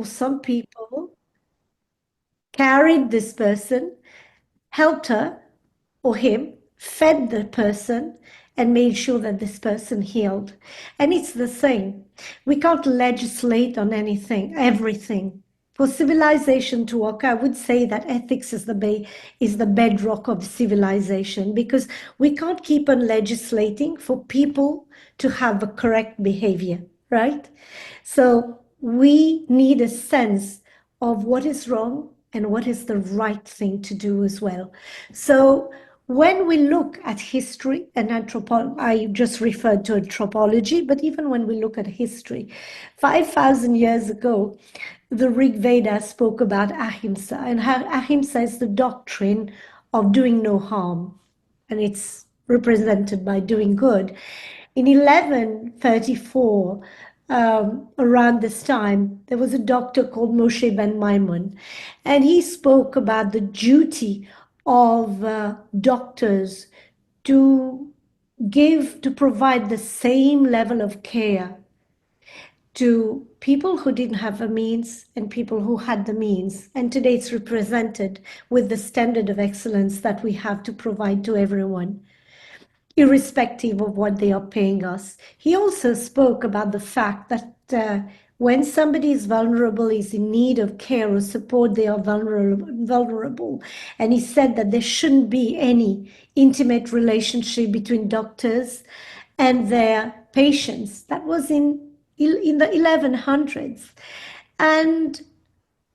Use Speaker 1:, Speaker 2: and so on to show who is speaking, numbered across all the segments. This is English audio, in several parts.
Speaker 1: or some people carried this person, helped her or him, fed the person, and made sure that this person healed. And it's the same. We can't legislate on anything, everything. For civilization to work, I would say that ethics is the bedrock of civilization, because we can't keep on legislating for people to have a correct behavior, right? So we need a sense of what is wrong and what is the right thing to do as well. So when we look at history and anthropology, I just referred to anthropology, but even when we look at history, 5,000 years ago, the Rig Veda spoke about ahimsa, and ahimsa is the doctrine of doing no harm, and it's represented by doing good. In 1134, around this time, there was a doctor called Moshe ben Maimon, and he spoke about the duty of doctors to provide the same level of care to people who didn't have the means and people who had the means. And today it's represented with the standard of excellence that we have to provide to everyone, irrespective of what they are paying us. He also spoke about the fact that when somebody is vulnerable, is in need of care or support, they are vulnerable. And he said that there shouldn't be any intimate relationship between doctors and their patients. That was in the 1100s. And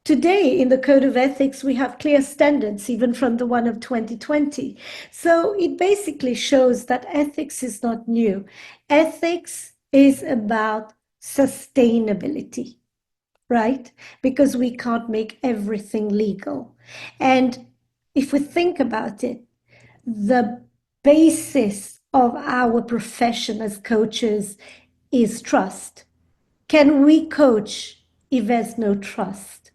Speaker 1: today, in the Code of Ethics, we have clear standards, even from the one of 2020. So it basically shows that ethics is not new. Ethics is about sustainability, right? Because we can't make everything legal. And if we think about it, the basis of our profession as coaches is trust. Can we coach if there's no trust?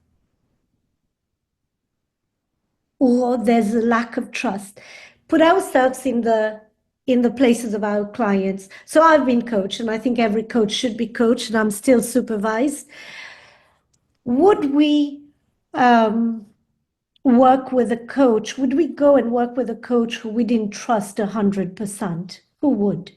Speaker 1: Or there's a lack of trust? Put ourselves in the places of our clients. So I've been coached, and I think every coach should be coached, and I'm still supervised. Would we work with a coach? Would we go and work with a coach who we didn't trust 100%? Who would?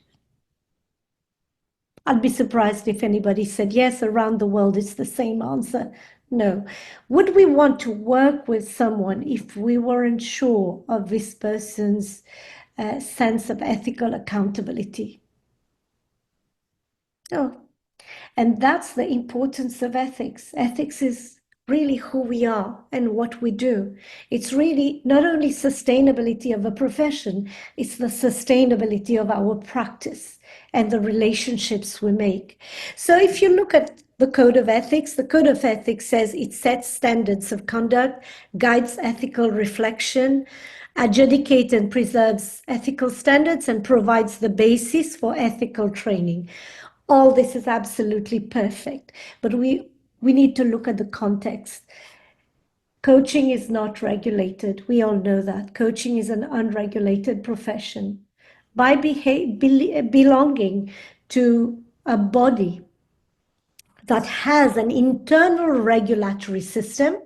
Speaker 1: I'd be surprised if anybody said yes. Around the world, it's the same answer. No. Would we want to work with someone if we weren't sure of this person's sense of ethical accountability? No. And that's the importance of ethics. Ethics is really who we are and what we do. It's really not only sustainability of a profession, it's the sustainability of our practice and the relationships we make. So if you look at the Code of Ethics says it sets standards of conduct, guides ethical reflection, adjudicates and preserves ethical standards, and provides the basis for ethical training. All this is absolutely perfect, but we need to look at the context. Coaching is not regulated. We all know that. Coaching is an unregulated profession. By belonging to a body that has an internal regulatory system,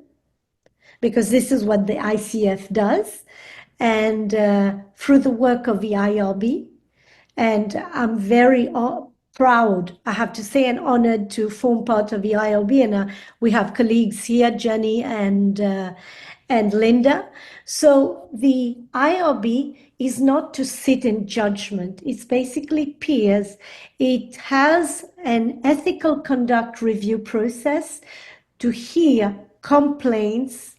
Speaker 1: because this is what the ICF does, and through the work of the IRB, and I'm very proud, I have to say, and honored to form part of the IRB. And we have colleagues here, Jenny and Linda. So the IRB is not to sit in judgment. It's basically peers. It has an ethical conduct review process to hear complaints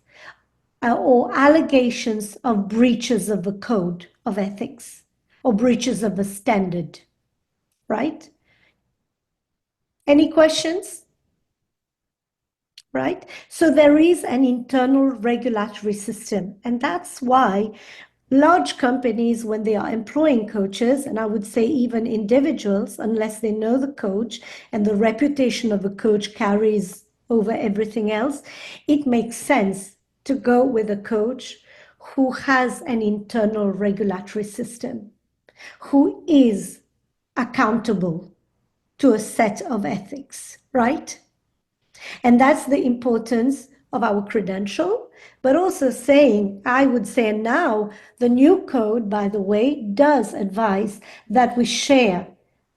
Speaker 1: or allegations of breaches of the code of ethics or breaches of the standard, right? Any questions? Right? So there is an internal regulatory system, and that's why large companies, when they are employing coaches, and I would say even individuals, unless they know the coach and the reputation of a coach carries over everything else, it makes sense to go with a coach who has an internal regulatory system, who is accountable to a set of ethics, right? And that's the importance of our credential, but also saying, I would say now, the new code, by the way, does advise that we share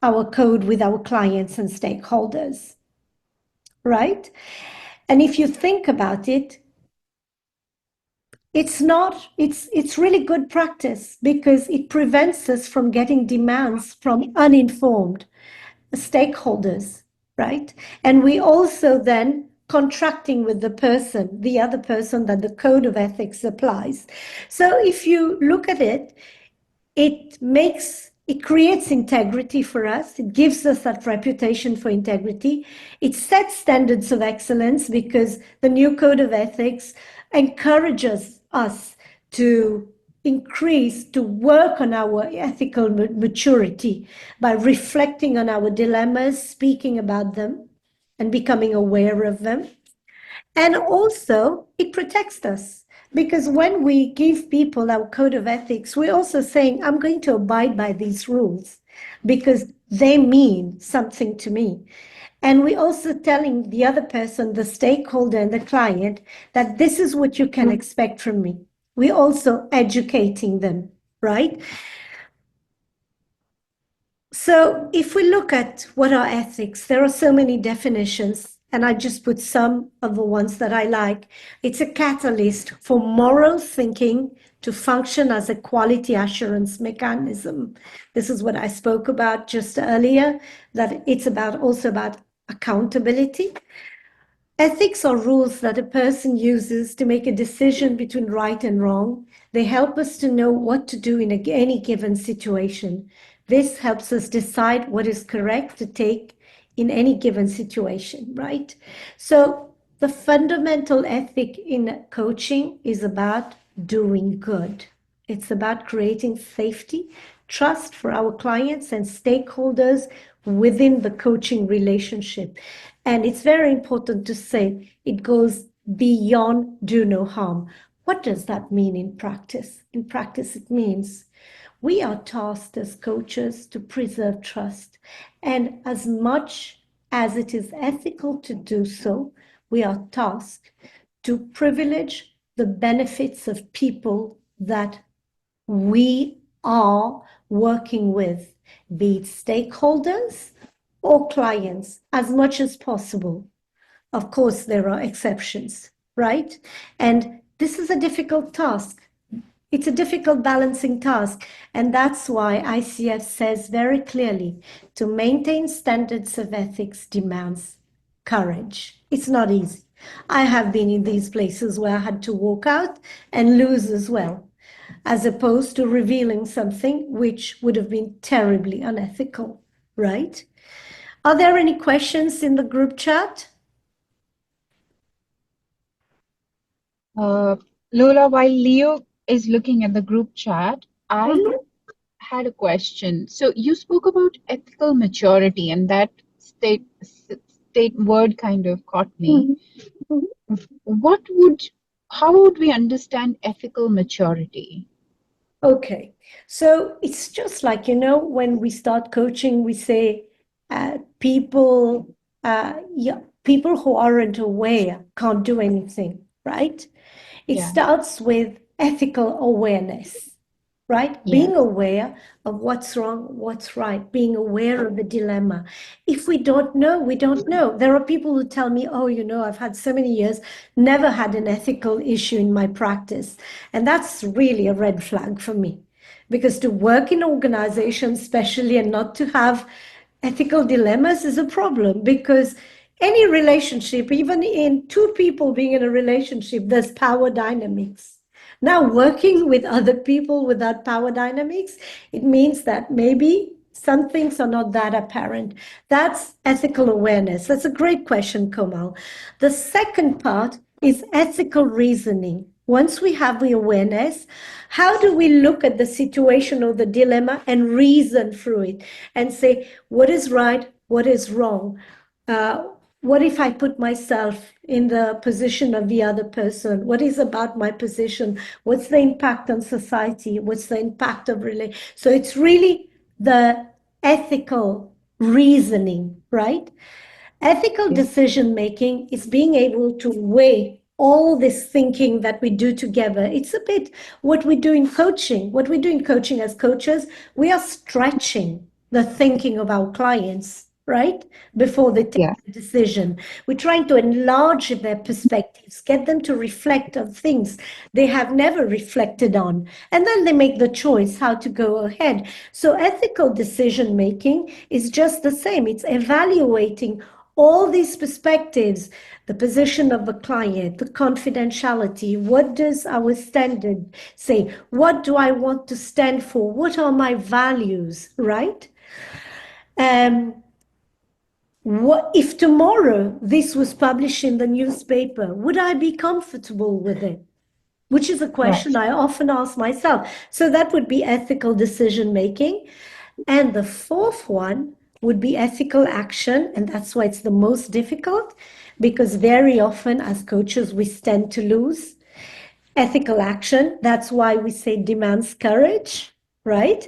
Speaker 1: our code with our clients and stakeholders, right? And if you think about it, it's really good practice because it prevents us from getting demands from uninformed stakeholders, right? And we also then contracting with the other person that the code of ethics applies. So if you look at it, it creates integrity for us. It gives us that reputation for integrity. It sets standards of excellence because the new code of ethics encourages us to to work on our ethical maturity by reflecting on our dilemmas, speaking about them, and becoming aware of them. And also, it protects us because when we give people our code of ethics, we're also saying, I'm going to abide by these rules because they mean something to me. And we're also telling the other person, the stakeholder and the client, that this is what you can expect from me. We're also educating them, right? So if we look at what are ethics, there are so many definitions, and I just put some of the ones that I like. It's a catalyst for moral thinking to function as a quality assurance mechanism. This is what I spoke about just earlier, that it's also about accountability. Ethics are rules that a person uses to make a decision between right and wrong. They help us to know what to do in any given situation. This helps us decide what is correct to take in any given situation, right? So the fundamental ethic in coaching is about doing good. It's about creating safety, trust for our clients and stakeholders within the coaching relationship. And it's very important to say it goes beyond do no harm. What does that mean in practice? In practice, it means we are tasked as coaches to preserve trust. And as much as it is ethical to do so, we are tasked to privilege the benefits of people that we are working with, be it stakeholders or clients, as much as possible. Of course, there are exceptions, right? And this is a difficult task. It's a difficult balancing task. And that's why ICF says very clearly to maintain standards of ethics demands courage. It's not easy. I have been in these places where I had to walk out and lose as well, as opposed to revealing something which would have been terribly unethical, right? Are there any questions in the group chat?
Speaker 2: Lola, while Leo is looking at the group chat, I had a question. So you spoke about ethical maturity, and that state word kind of caught me. What would, how would we understand ethical maturity?
Speaker 1: Okay, so it's just like, when we start coaching, we say people who aren't aware can't do anything, right? It
Speaker 2: Yeah,
Speaker 1: starts with ethical awareness, right?
Speaker 2: yeah,
Speaker 1: Being aware of what's wrong, what's right, being aware of the dilemma. If we don't know, we don't know. There are people who tell me, oh, I've had so many years, never had an ethical issue in my practice. And that's really a red flag for me. Because to work in organizations, especially, and not to have ethical dilemmas is a problem because any relationship, even in two people being in a relationship, there's power dynamics. Now, working with other people without power dynamics, it means that maybe some things are not that apparent. That's ethical awareness. That's a great question, Komal. The second part is ethical reasoning. Once we have the awareness, how do we look at the situation or the dilemma and reason through it and say, what is right, what is wrong? What if I put myself in the position of the other person? What is about my position? What's the impact on society? What's the impact of relation? So it's really the ethical reasoning, right? Ethical decision making is being able to weigh all this thinking that we do together. It's a bit what we do in coaching. What we do in coaching as coaches, we are stretching the thinking of our clients, right? Before they take a decision. We're trying to enlarge their perspectives, get them to reflect on things they have never reflected on. And then they make the choice how to go ahead. So ethical decision making is just the same. It's evaluating all these perspectives, the position of the client, the confidentiality, what does our standard say? What do I want to stand for? What are my values, right? What if tomorrow this was published in the newspaper, would I be comfortable with it? Which is a question I often ask myself. So that would be ethical decision making. And the fourth one would be ethical action. And that's why it's the most difficult, because very often as coaches, we stand to lose. Ethical action, that's why we say demands courage, right?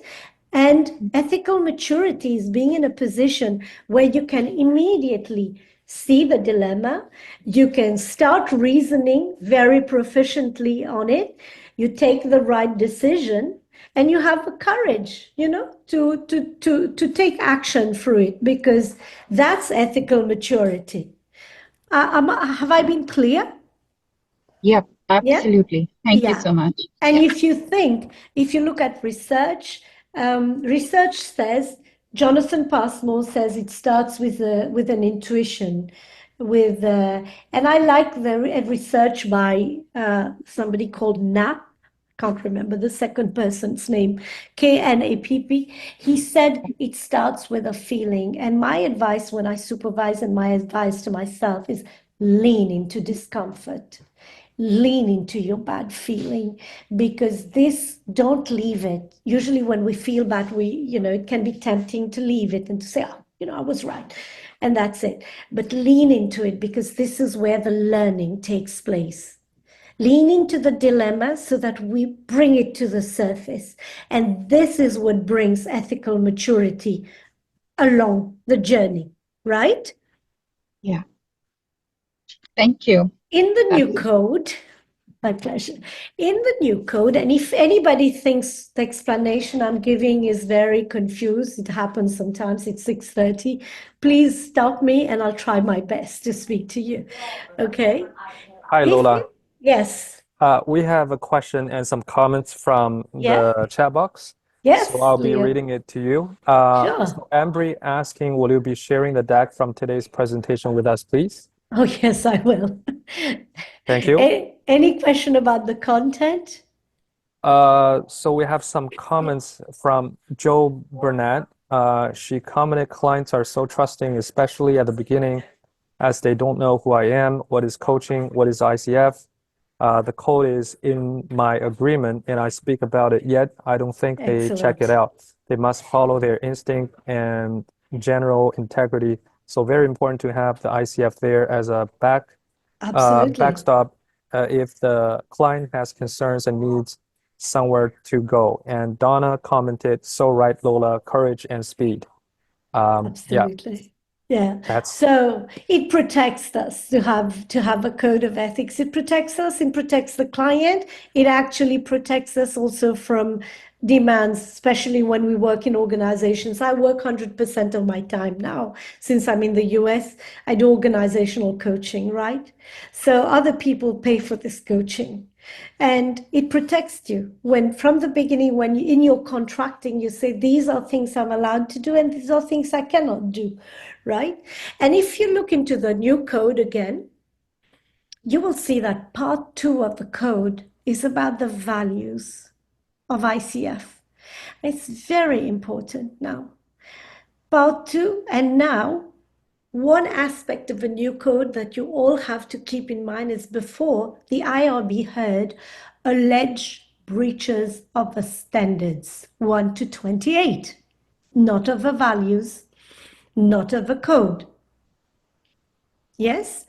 Speaker 1: And ethical maturity is being in a position where you can immediately see the dilemma, you can start reasoning very proficiently on it, you take the right decision, and you have the courage, to take action through it, because that's ethical maturity. Have I been clear?
Speaker 2: Yep,
Speaker 1: Yeah?
Speaker 2: absolutely. Thank you
Speaker 1: Yeah.
Speaker 2: so much.
Speaker 1: And if you look at research, research says, Jonathan Passmore says it starts with an intuition, and I like the research by somebody called Knapp. Can't remember the second person's name, Knapp. He said it starts with a feeling. And my advice when I supervise, and my advice to myself, is lean into discomfort, lean into your bad feeling, because don't leave it. Usually when we feel bad, it can be tempting to leave it and to say, oh, I was right, and that's it. But lean into it, because this is where the learning takes place. Lean into the dilemma so that we bring it to the surface. And this is what brings ethical maturity along the journey, right?
Speaker 2: Yeah. Thank you.
Speaker 1: In the new code, my pleasure. In the new code, and if anybody thinks the explanation I'm giving is very confused, it happens sometimes, it's 6:30, please stop me and I'll try my best to speak to you. Okay?
Speaker 3: Hi, Lola.
Speaker 1: Yes.
Speaker 3: We have a question and some comments from
Speaker 1: Yeah.
Speaker 3: the chat box.
Speaker 1: Yes,
Speaker 3: So I'll be
Speaker 1: Leo.
Speaker 3: reading it to you.
Speaker 1: Sure.
Speaker 3: So Ambry asking, will you be sharing the deck from today's presentation with us, please?
Speaker 1: Oh, yes, I will.
Speaker 3: Thank you.
Speaker 1: Any question about the content?
Speaker 3: So we have some comments from Joe Burnett. She commented, clients are so trusting, especially at the beginning, as they don't know who I am, what is coaching, what is ICF. The code is in my agreement and I speak about it, yet I don't think they check it out. They must follow their instinct and general integrity. So very important to have the ICF there as a backstop if the client has concerns and needs somewhere to go. And Donna commented, so right, Lola, courage and speed.
Speaker 1: Absolutely. Yeah.
Speaker 3: That's
Speaker 1: So it protects us to have a code of ethics. It protects us, it protects the client. It actually protects us also from demands, especially when we work in organizations. I work 100% of my time now. Since I'm in the US, I do organizational coaching, right? So other people pay for this coaching. And it protects you when, from the beginning, when in your contracting, you say, these are things I'm allowed to do and these are things I cannot do, right? And if you look into the new code again, you will see that part 2 of the code is about the values of ICF. It's very important now. Part 2, and now, one aspect of the new code that you all have to keep in mind is before the IRB heard alleged breaches of the standards 1 to 28, not of the values, not of the code. Yes?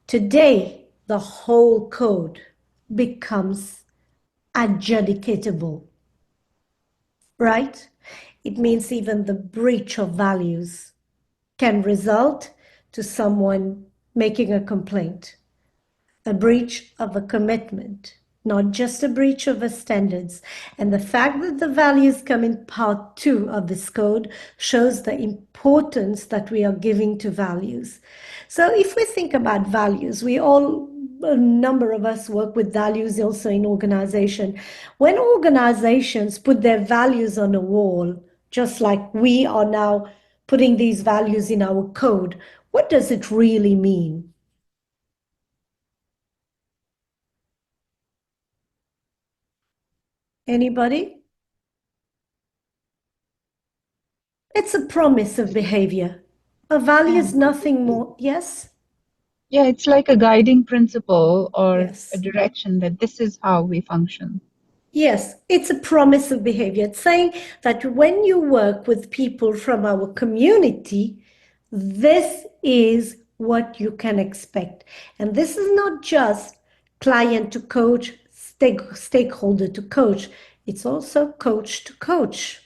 Speaker 1: Today, the whole code becomes adjudicatable, right? It means even the breach of values can result to someone making a complaint, a breach of a commitment, not just a breach of the standards. And the fact that the values come in part 2 of this code shows the importance that we are giving to values. So if we think about values, a number of us work with values also in organization. When organizations put their values on a wall, just like we are now putting these values in our code, what does it really mean? Anybody? It's a promise of behavior. A value is nothing more. Yes?
Speaker 2: Yeah, it's like a guiding principle or
Speaker 1: Yes.
Speaker 2: a direction that this is how we function.
Speaker 1: Yes, it's a promise of behavior. It's saying that when you work with people from our community, this is what you can expect. And this is not just client to coach, stakeholder to coach, it's also coach to coach.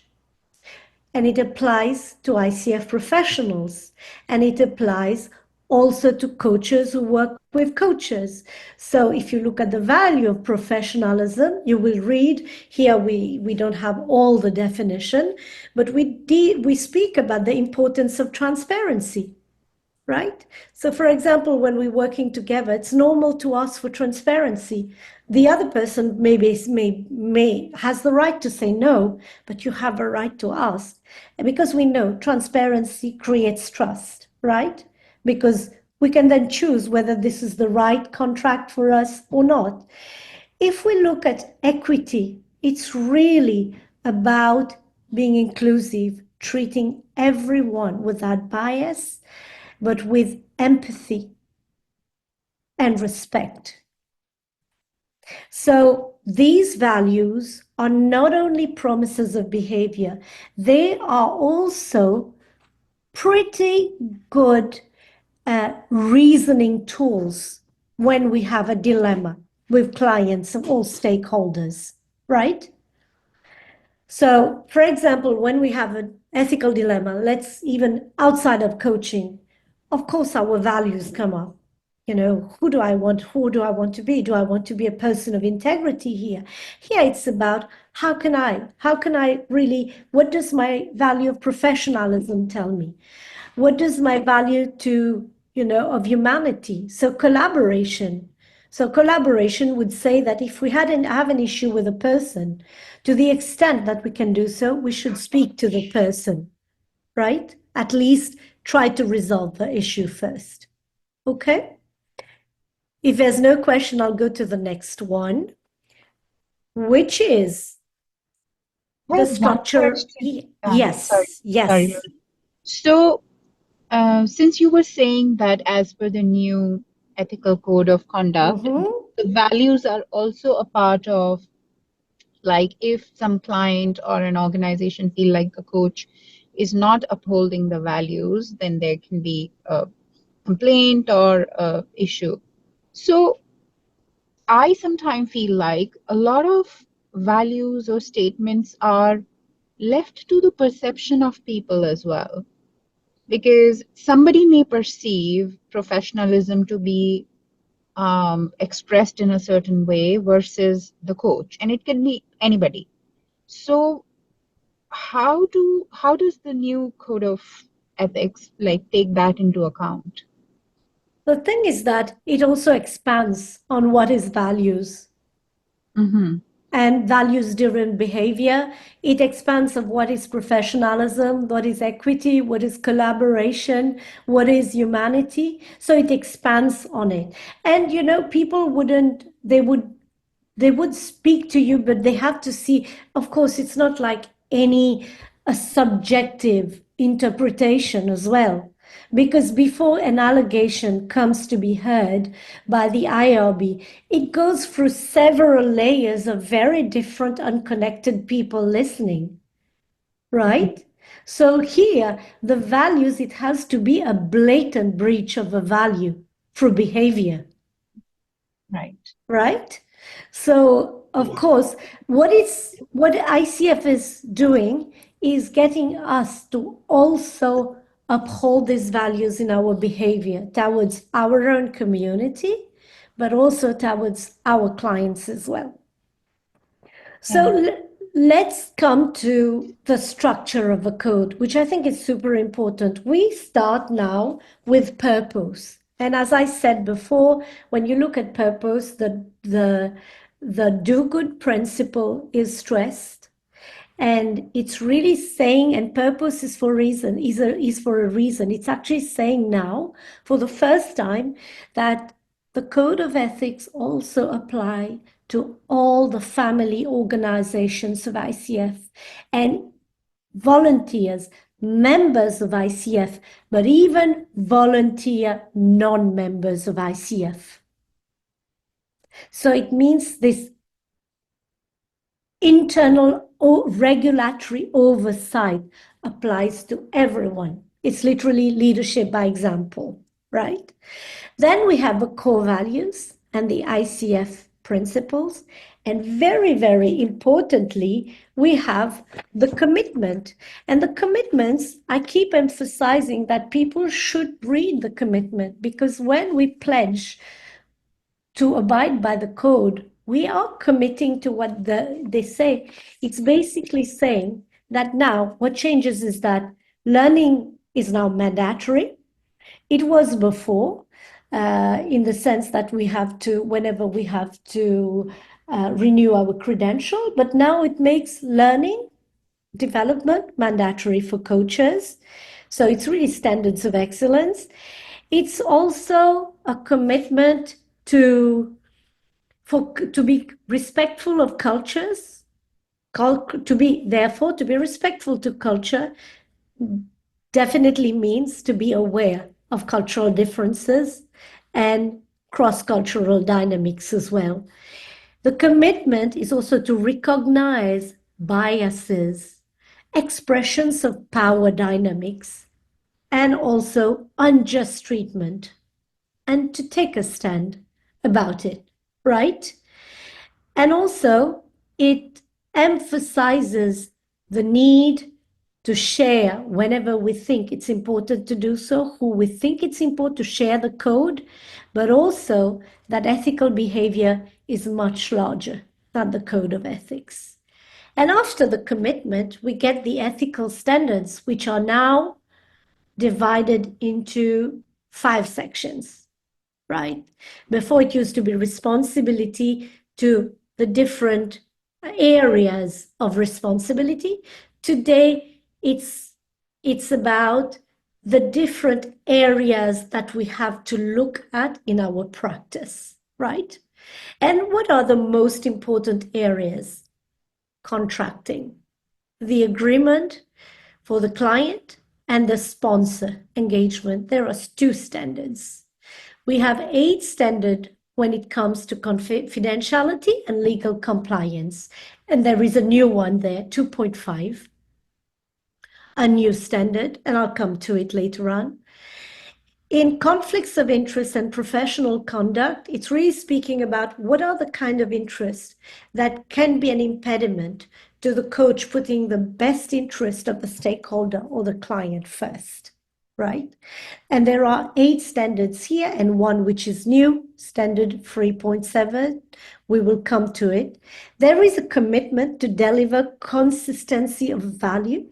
Speaker 1: And it applies to ICF professionals, and it applies also to coaches who work with coaches. So if you look at the value of professionalism, you will read here, we don't have all the definition, but we speak about the importance of transparency, right? So for example, when we're working together, it's normal to ask for transparency. The other person may has the right to say no, but you have a right to ask. And because we know transparency creates trust, right? Because we can then choose whether this is the right contract for us or not. If we look at equity, it's really about being inclusive, treating everyone without bias, but with empathy and respect. So these values are not only promises of behavior, they are also pretty good reasoning tools when we have a dilemma with clients and all stakeholders, right? So, for example, when we have an ethical dilemma, let's even outside of coaching, of course, our values come up. You know, who do I want to be? Do I want to be a person of integrity here? Here it's about how can I really, what does my value of professionalism tell me? What does my value to, of humanity? So collaboration. So collaboration would say that if we have an issue with a person, to the extent that we can do so, we should speak to the person, right? At least try to resolve the issue first. Okay? If there's no question, I'll go to the next one, which is
Speaker 2: I
Speaker 1: the
Speaker 2: have one
Speaker 1: structure.
Speaker 2: question.
Speaker 1: Yes,
Speaker 2: Sorry.
Speaker 1: yes.
Speaker 2: So, since you were saying that as per the new ethical code of conduct, the values are also a part of, like, if some client or an organization feel like a coach is not upholding the values, then there can be a complaint or a issue. So I sometimes feel like a lot of values or statements are left to the perception of people as well, because somebody may perceive professionalism to be expressed in a certain way versus the coach, and it can be anybody. So how does the new code of ethics like take that into account?
Speaker 1: The thing is that it also expands on what is values. And values-driven behavior. It expands of what is professionalism, what is equity, what is collaboration, what is humanity. So it expands on it. And, people they would speak to you, but they have to see, of course, it's not like a subjective interpretation as well. Because before an allegation comes to be heard by the IRB, it goes through several layers of very different unconnected people listening, right? So here, the values, it has to be a blatant breach of a value through behavior. Right? So, of course, what ICF is doing is getting us to also uphold these values in our behavior towards our own community, but also towards our clients as well. So let's come to the structure of a code, which I think is super important. We start now with purpose. And as I said before, when you look at purpose, the do-good principle is stressed. And it's really saying, and purpose is for reason, is for a reason. It's actually saying now, for the first time, that the code of ethics also apply to all the family organizations of ICF and volunteers, members of ICF, but even volunteer non-members of ICF. So it means this internal regulatory oversight applies to everyone. It's literally leadership by example, right? Then we have the core values and the ICF principles. And very, very importantly, we have the commitment. And the commitments, I keep emphasizing that people should read the commitment, because when we pledge to abide by the code, we are committing to what they say. It's basically saying that now what changes is that learning is now mandatory. It was before, in the sense that we have to, whenever we have to renew our credential, but now it makes learning development mandatory for coaches. So it's really standards of excellence. It's also a commitment to be respectful of cultures, to be respectful to culture definitely means to be aware of cultural differences and cross-cultural dynamics as well. The commitment is also to recognize biases, expressions of power dynamics, and also unjust treatment, and to take a stand about it, right? And also, it emphasizes the need to share whenever we think it's important to do so, who we think it's important to share the code, but also that ethical behavior is much larger than the code of ethics. And after the commitment, we get the ethical standards, which are now divided into 5 sections, right? Before it used to be responsibility to the different areas of responsibility. Today, it's about the different areas that we have to look at in our practice, right? And what are the most important areas? Contracting, the agreement for the client, and the sponsor engagement. There are 2 standards. We have 8 standards when it comes to confidentiality and legal compliance. And there is a new one there, 2.5, a new standard, and I'll come to it later on. In conflicts of interest and professional conduct, it's really speaking about what are the kind of interests that can be an impediment to the coach putting the best interest of the stakeholder or the client first, right? And there are 8 standards here and one which is new, standard 3.7. We will come to it. There is a commitment to deliver consistency of value,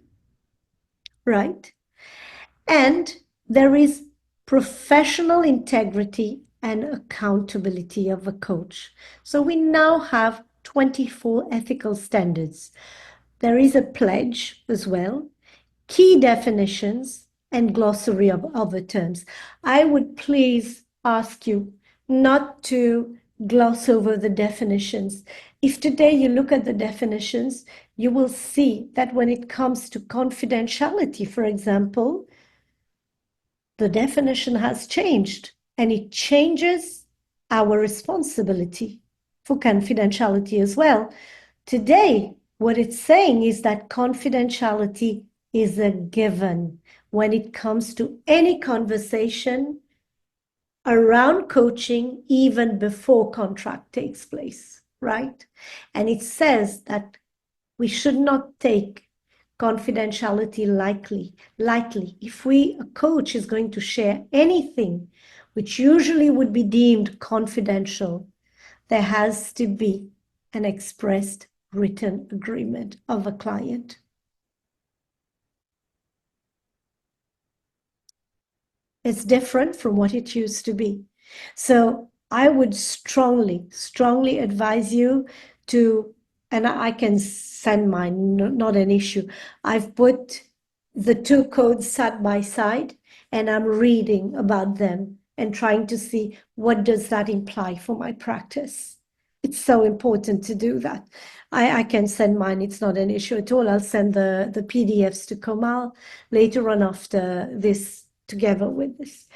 Speaker 1: right? And there is professional integrity and accountability of a coach. So we now have 24 ethical standards. There is a pledge as well, key definitions, and glossary of other terms. I would please ask you not to gloss over the definitions. If today you look at the definitions, you will see that when it comes to confidentiality, for example, the definition has changed, and it changes our responsibility for confidentiality as well. Today, what it's saying is that confidentiality is a given when it comes to any conversation around coaching, even before contract takes place, right? And it says that we should not take confidentiality lightly. If a coach is going to share anything which usually would be deemed confidential, there has to be an expressed written agreement of a client. It's different from what it used to be. So I would strongly advise you to, and I can send mine, not an issue. I've put the two codes side by side and I'm reading about them and trying to see what does that imply for my practice. It's so important to do that. I can send mine, it's not an issue at all. I'll send the PDFs to Komal later on after this, together with this.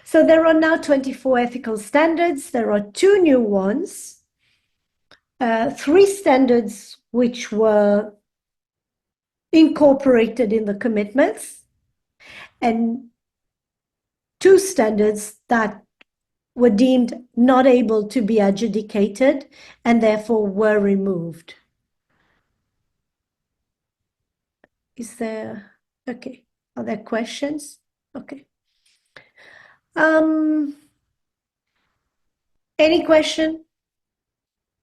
Speaker 1: So there are now 24 ethical standards. There are 2 new ones, 3 standards which were incorporated in the commitments, and 2 standards that were deemed not able to be adjudicated and therefore were removed. Is there, okay, are there questions? Okay. Any question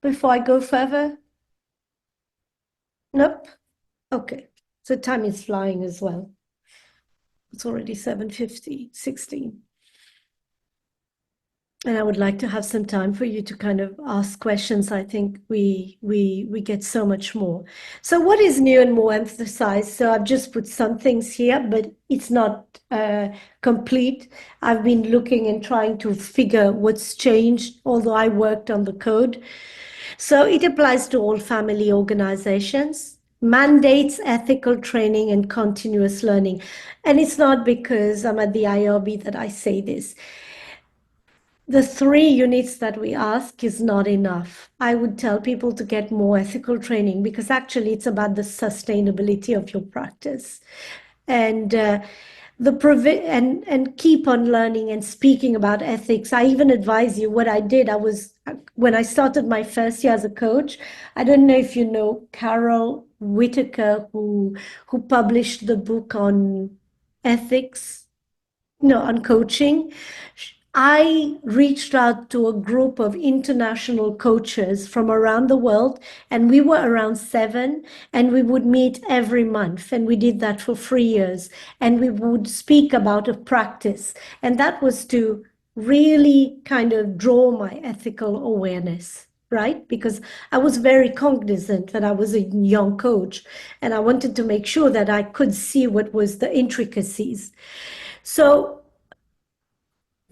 Speaker 1: before I go further? Nope. Okay. So time is flying as well. It's already 7:50, 16. And I would like to have some time for you to kind of ask questions. I think we get so much more. So what is new and more emphasized? So I've just put some things here, but it's not complete. I've been looking and trying to figure what's changed, although I worked on the code. So it applies to all family organizations, mandates ethical training and continuous learning. And it's not because I'm at the IRB that I say this. The 3 units that we ask is not enough. I would tell people to get more ethical training because actually it's about the sustainability of your practice. And and keep on learning and speaking about ethics. I even advise you what I did. When I started my first year as a coach, I don't know if you know Carol Whitaker, who published the book on ethics, no, on coaching. I reached out to a group of international coaches from around the world, and we were around 7, and we would meet every month, and we did that for 3 years, and we would speak about a practice, and that was to really kind of draw my ethical awareness, right? Because I was very cognizant that I was a young coach, and I wanted to make sure that I could see what was the intricacies. So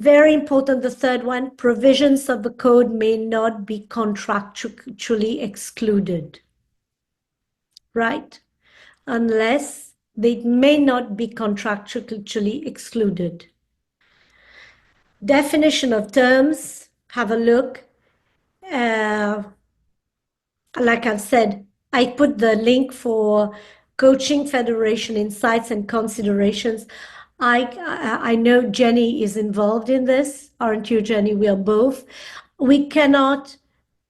Speaker 1: very important, the 3rd one, provisions of the code may not be contractually excluded, right? Unless they may not be contractually excluded. Definition of terms, have a look. Like I've said, I put the link for Coaching Federation Insights and Considerations. I know Jenny is involved in this, aren't you, Jenny? We are both. We cannot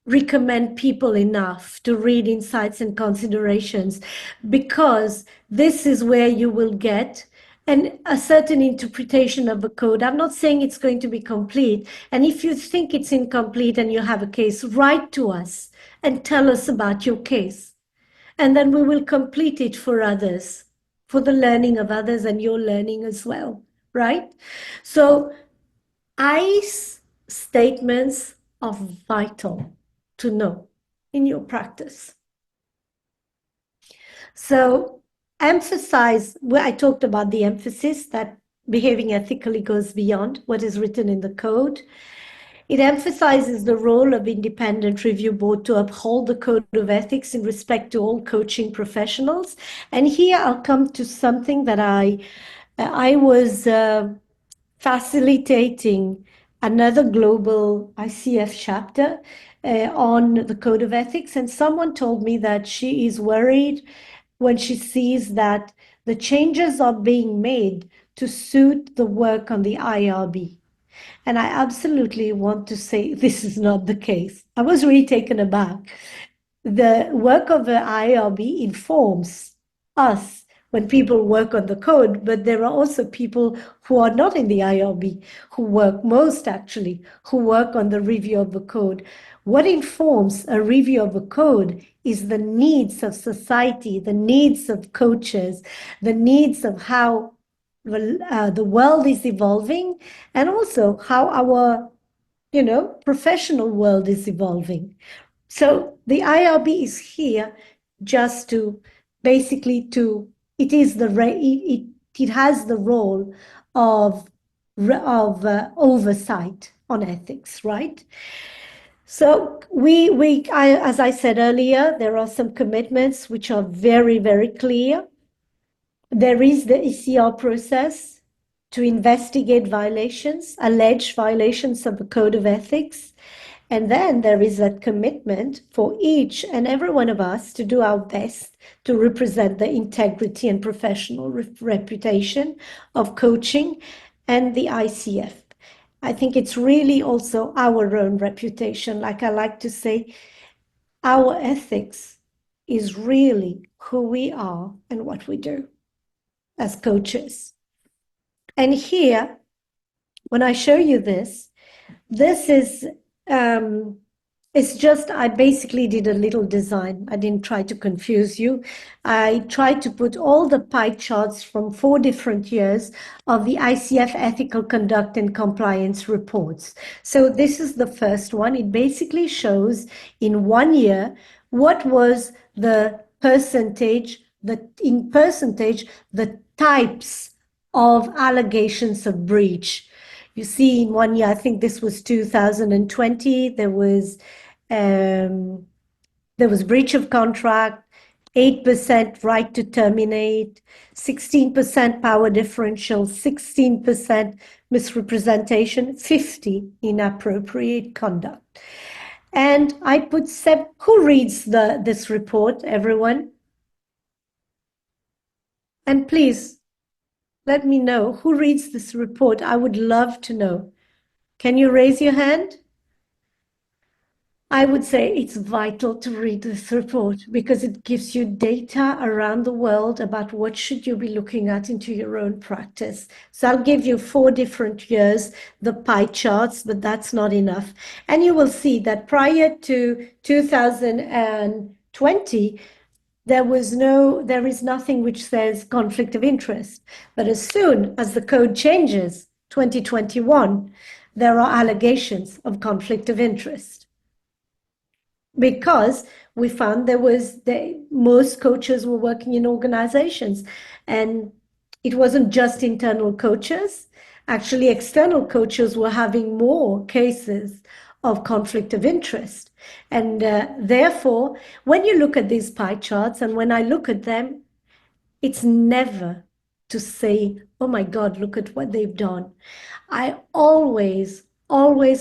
Speaker 1: recommend people enough to read Insights and Considerations because this is where you will get a certain interpretation of the code. I'm not saying it's going to be complete. And if you think it's incomplete and you have a case, write to us and tell us about your case. And then we will complete it for others, for the learning of others and your learning as well, right? So ICE statements are vital to know in your practice. So I talked about the emphasis that behaving ethically goes beyond what is written in the code. It emphasizes the role of independent review board to uphold the code of ethics in respect to all coaching professionals. And here I'll come to something that I was facilitating another global ICF chapter on the code of ethics. And someone told me that she is worried when she sees that the changes are being made to suit the work on the IRB. And I absolutely want to say this is not the case. I was really taken aback. The work of the IRB informs us when people work on the code, but there are also people who are not in the IRB who work who work on the review of the code. What informs a review of a code is the needs of society, the needs of coaches, the needs of how the world is evolving, and also how our professional world is evolving. So the IRB is here just to basically it has the role of oversight on ethics, right? So as I said earlier, there are some commitments which are very, very clear. There is the ECR process to investigate alleged violations of the Code of Ethics. And then there is that commitment for each and every one of us to do our best to represent the integrity and professional reputation of coaching and the ICF. I think it's really also our own reputation. Like I like to say, our ethics is really who we are and what we do as coaches. And here, when I show you this is it's just, I basically did a little design. I didn't try to confuse you. I tried to put all the pie charts from 4 different years of the ICF ethical conduct and compliance reports. So this is the first one. It basically shows in 1 year what was the percentage, the types of allegations of breach. You see, in 1 year, I think this was 2020, there was breach of contract, 8% right to terminate, 16% power differential, 16% misrepresentation, 50 inappropriate conduct. And I put who reads this report, everyone? And please, let me know who reads this report. I would love to know. Can you raise your hand? I would say it's vital to read this report because it gives you data around the world about what should you be looking at into your own practice. So I'll give you 4 different years, the pie charts, but that's not enough. And you will see that prior to 2020, there is nothing which says conflict of interest. But as soon as the code changes, 2021, there are allegations of conflict of interest. Because we found most coaches were working in organizations, and it wasn't just internal coaches. Actually, external coaches were having more cases of conflict of interest. And therefore, when you look at these pie charts, and when I look at them, it's never to say, oh my God, look at what they've done. I always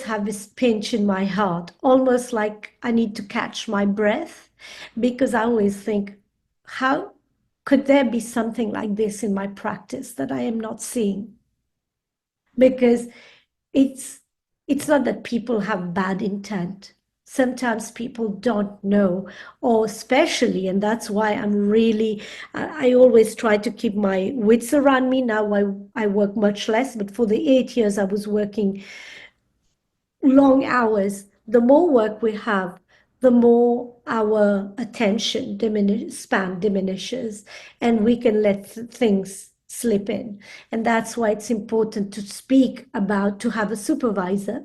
Speaker 1: have this pinch in my heart, almost like I need to catch my breath, because I always think, how could there be something like this in my practice that I am not seeing? Because it's not that people have bad intent. Sometimes people don't know, or especially, and that's why I always try to keep my wits around me. Now I work much less, but for the 8 years I was working long hours. The more work we have, the more our attention span diminishes, and we can let things slip in. And that's why it's important to have a supervisor,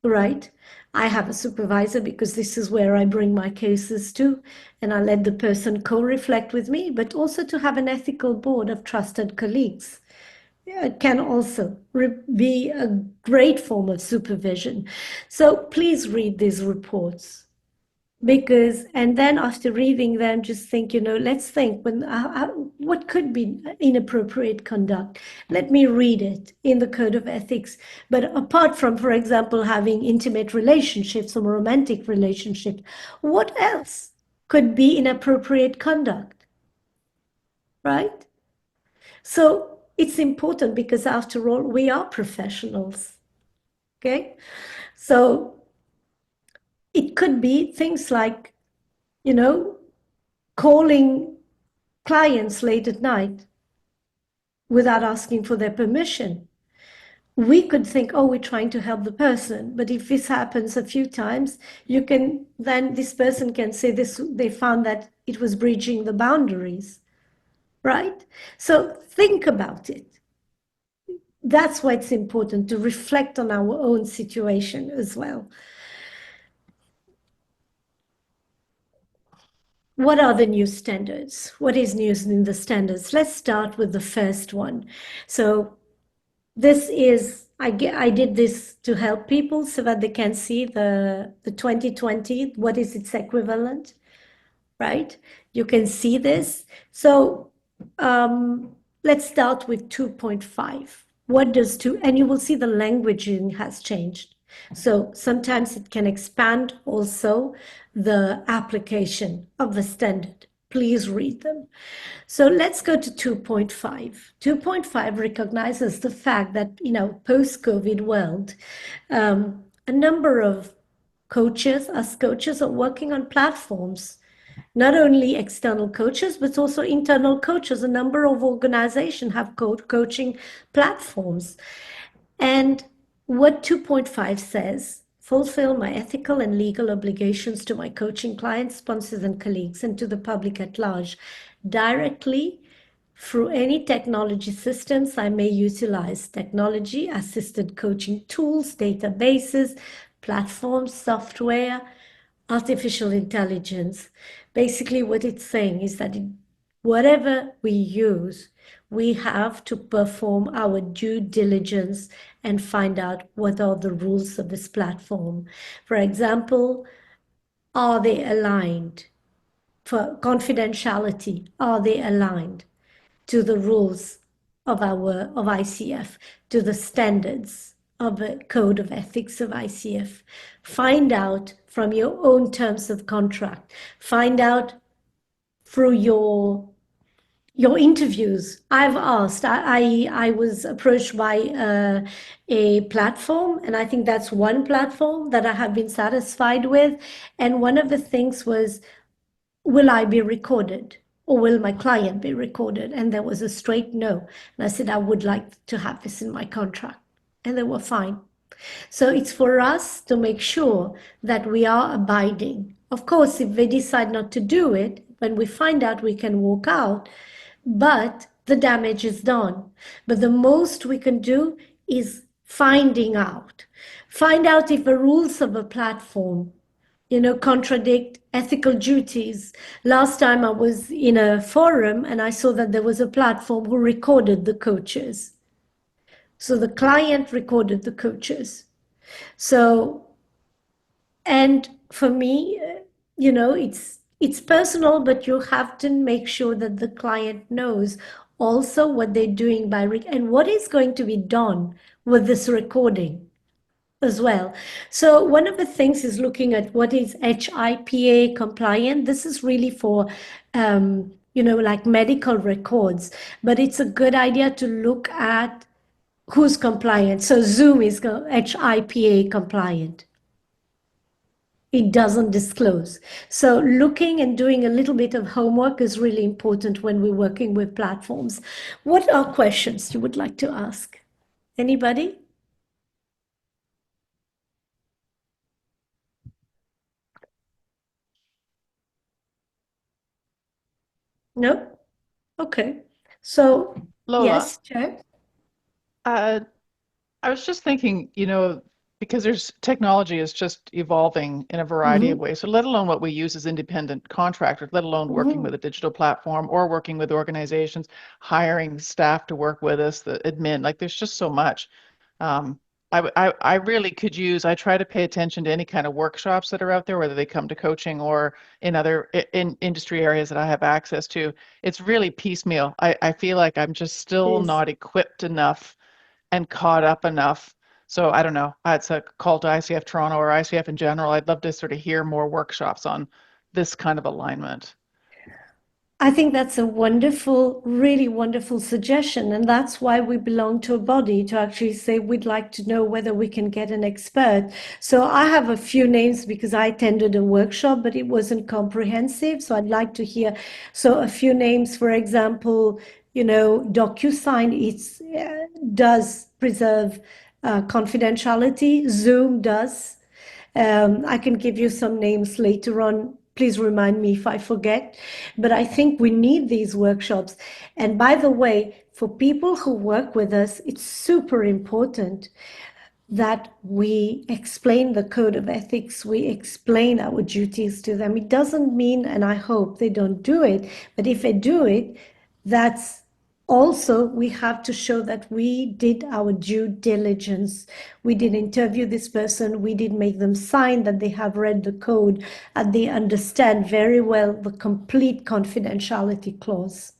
Speaker 1: right? I have a supervisor because this is where I bring my cases to, and I let the person co-reflect with me, but also to have an ethical board of trusted colleagues. It can also be a great form of supervision. So please read these reports. And then after reading them, just think, let's think what could be inappropriate conduct. Let me read it in the Code of Ethics. But apart from, for example, having intimate relationships or romantic relationships, what else could be inappropriate conduct, right? So it's important because after all, we are professionals, okay? So it could be things like, calling clients late at night without asking for their permission. We could think, oh, we're trying to help the person. But if this happens a few times, then this person can say this, they found that it was breaching the boundaries, right? So think about it. That's why it's important to reflect on our own situation as well. What are the new standards? What is new in the standards? Let's start with the first one. So this is, I did this to help people so that they can see the 2020, what is its equivalent, right? You can see this. So let's start with 2.5. What does and you will see the languaging has changed. So sometimes it can expand also the application of the standard. Please read them. So let's go to 2.5. 2.5 recognizes the fact that, post-COVID world, a number of coaches, us coaches, are working on platforms, not only external coaches, but also internal coaches. A number of organizations have coaching platforms. And what 2.5 says, fulfill my ethical and legal obligations to my coaching clients, sponsors, and colleagues, and to the public at large, directly through any technology systems I may utilize, technology assisted coaching tools, databases, platforms, software, artificial intelligence. Basically, what it's saying is that whatever we use, we have to perform our due diligence and find out what are the rules of this platform. For example, are they aligned? For confidentiality, are they aligned to the rules of ICF, to the standards of a code of ethics of ICF? Find out from your own terms of contract. Find out through your interviews. I've asked. I was approached by a platform, and I think that's one platform that I have been satisfied with. And one of the things was, will I be recorded? Or will my client be recorded? And there was a straight no. And I said, I would like to have this in my contract. And they were fine. So it's for us to make sure that we are abiding. Of course, if they decide not to do it, when we find out, we can walk out, but the damage is done. But the most we can do is finding out. Find out if the rules of a platform contradict ethical duties. Last time I was in a forum and I saw that there was a platform who recorded the coaches. So the client recorded the coaches. So, and for me, it's personal, but you have to make sure that the client knows also what they're doing and what is going to be done with this recording as well. So one of the things is looking at what is HIPAA compliant. This is really for, like medical records, but it's a good idea to look at who's compliant. So Zoom is HIPAA compliant. It doesn't disclose. So looking and doing a little bit of homework is really important when we're working with platforms. What are questions you would like to ask? Anybody? No? Okay. So,
Speaker 4: Lola,
Speaker 1: yes, Chair.
Speaker 4: I was just thinking, because technology is just evolving in a variety of ways. So let alone what we use as independent contractors, let alone working with a digital platform or working with organizations, hiring staff to work with us, the admin, like there's just so much. I really could use, I try to pay attention to any kind of workshops that are out there, whether they come to coaching or in other industry areas that I have access to. It's really piecemeal. I feel like I'm just still
Speaker 1: Yes.
Speaker 4: not equipped enough and caught up enough. So I don't know. It's a call to ICF Toronto or ICF in general. I'd love to sort of hear more workshops on this kind of alignment.
Speaker 1: I think that's a wonderful, really wonderful suggestion. And that's why we belong to a body to actually say we'd like to know whether we can get an expert. So I have a few names because I attended a workshop, but it wasn't comprehensive. So I'd like to hear. So a few names, for example, DocuSign does preserve confidentiality. Zoom does. I can give you some names later on. Please remind me if I forget. But I think we need these workshops. And by the way, for people who work with us, it's super important that we explain the code of ethics, we explain our duties to them. It doesn't mean, and I hope they don't do it, but if they do it, that's also, we have to show that we did our due diligence. We did interview this person. We did make them sign that they have read the code and they understand very well the complete confidentiality clause.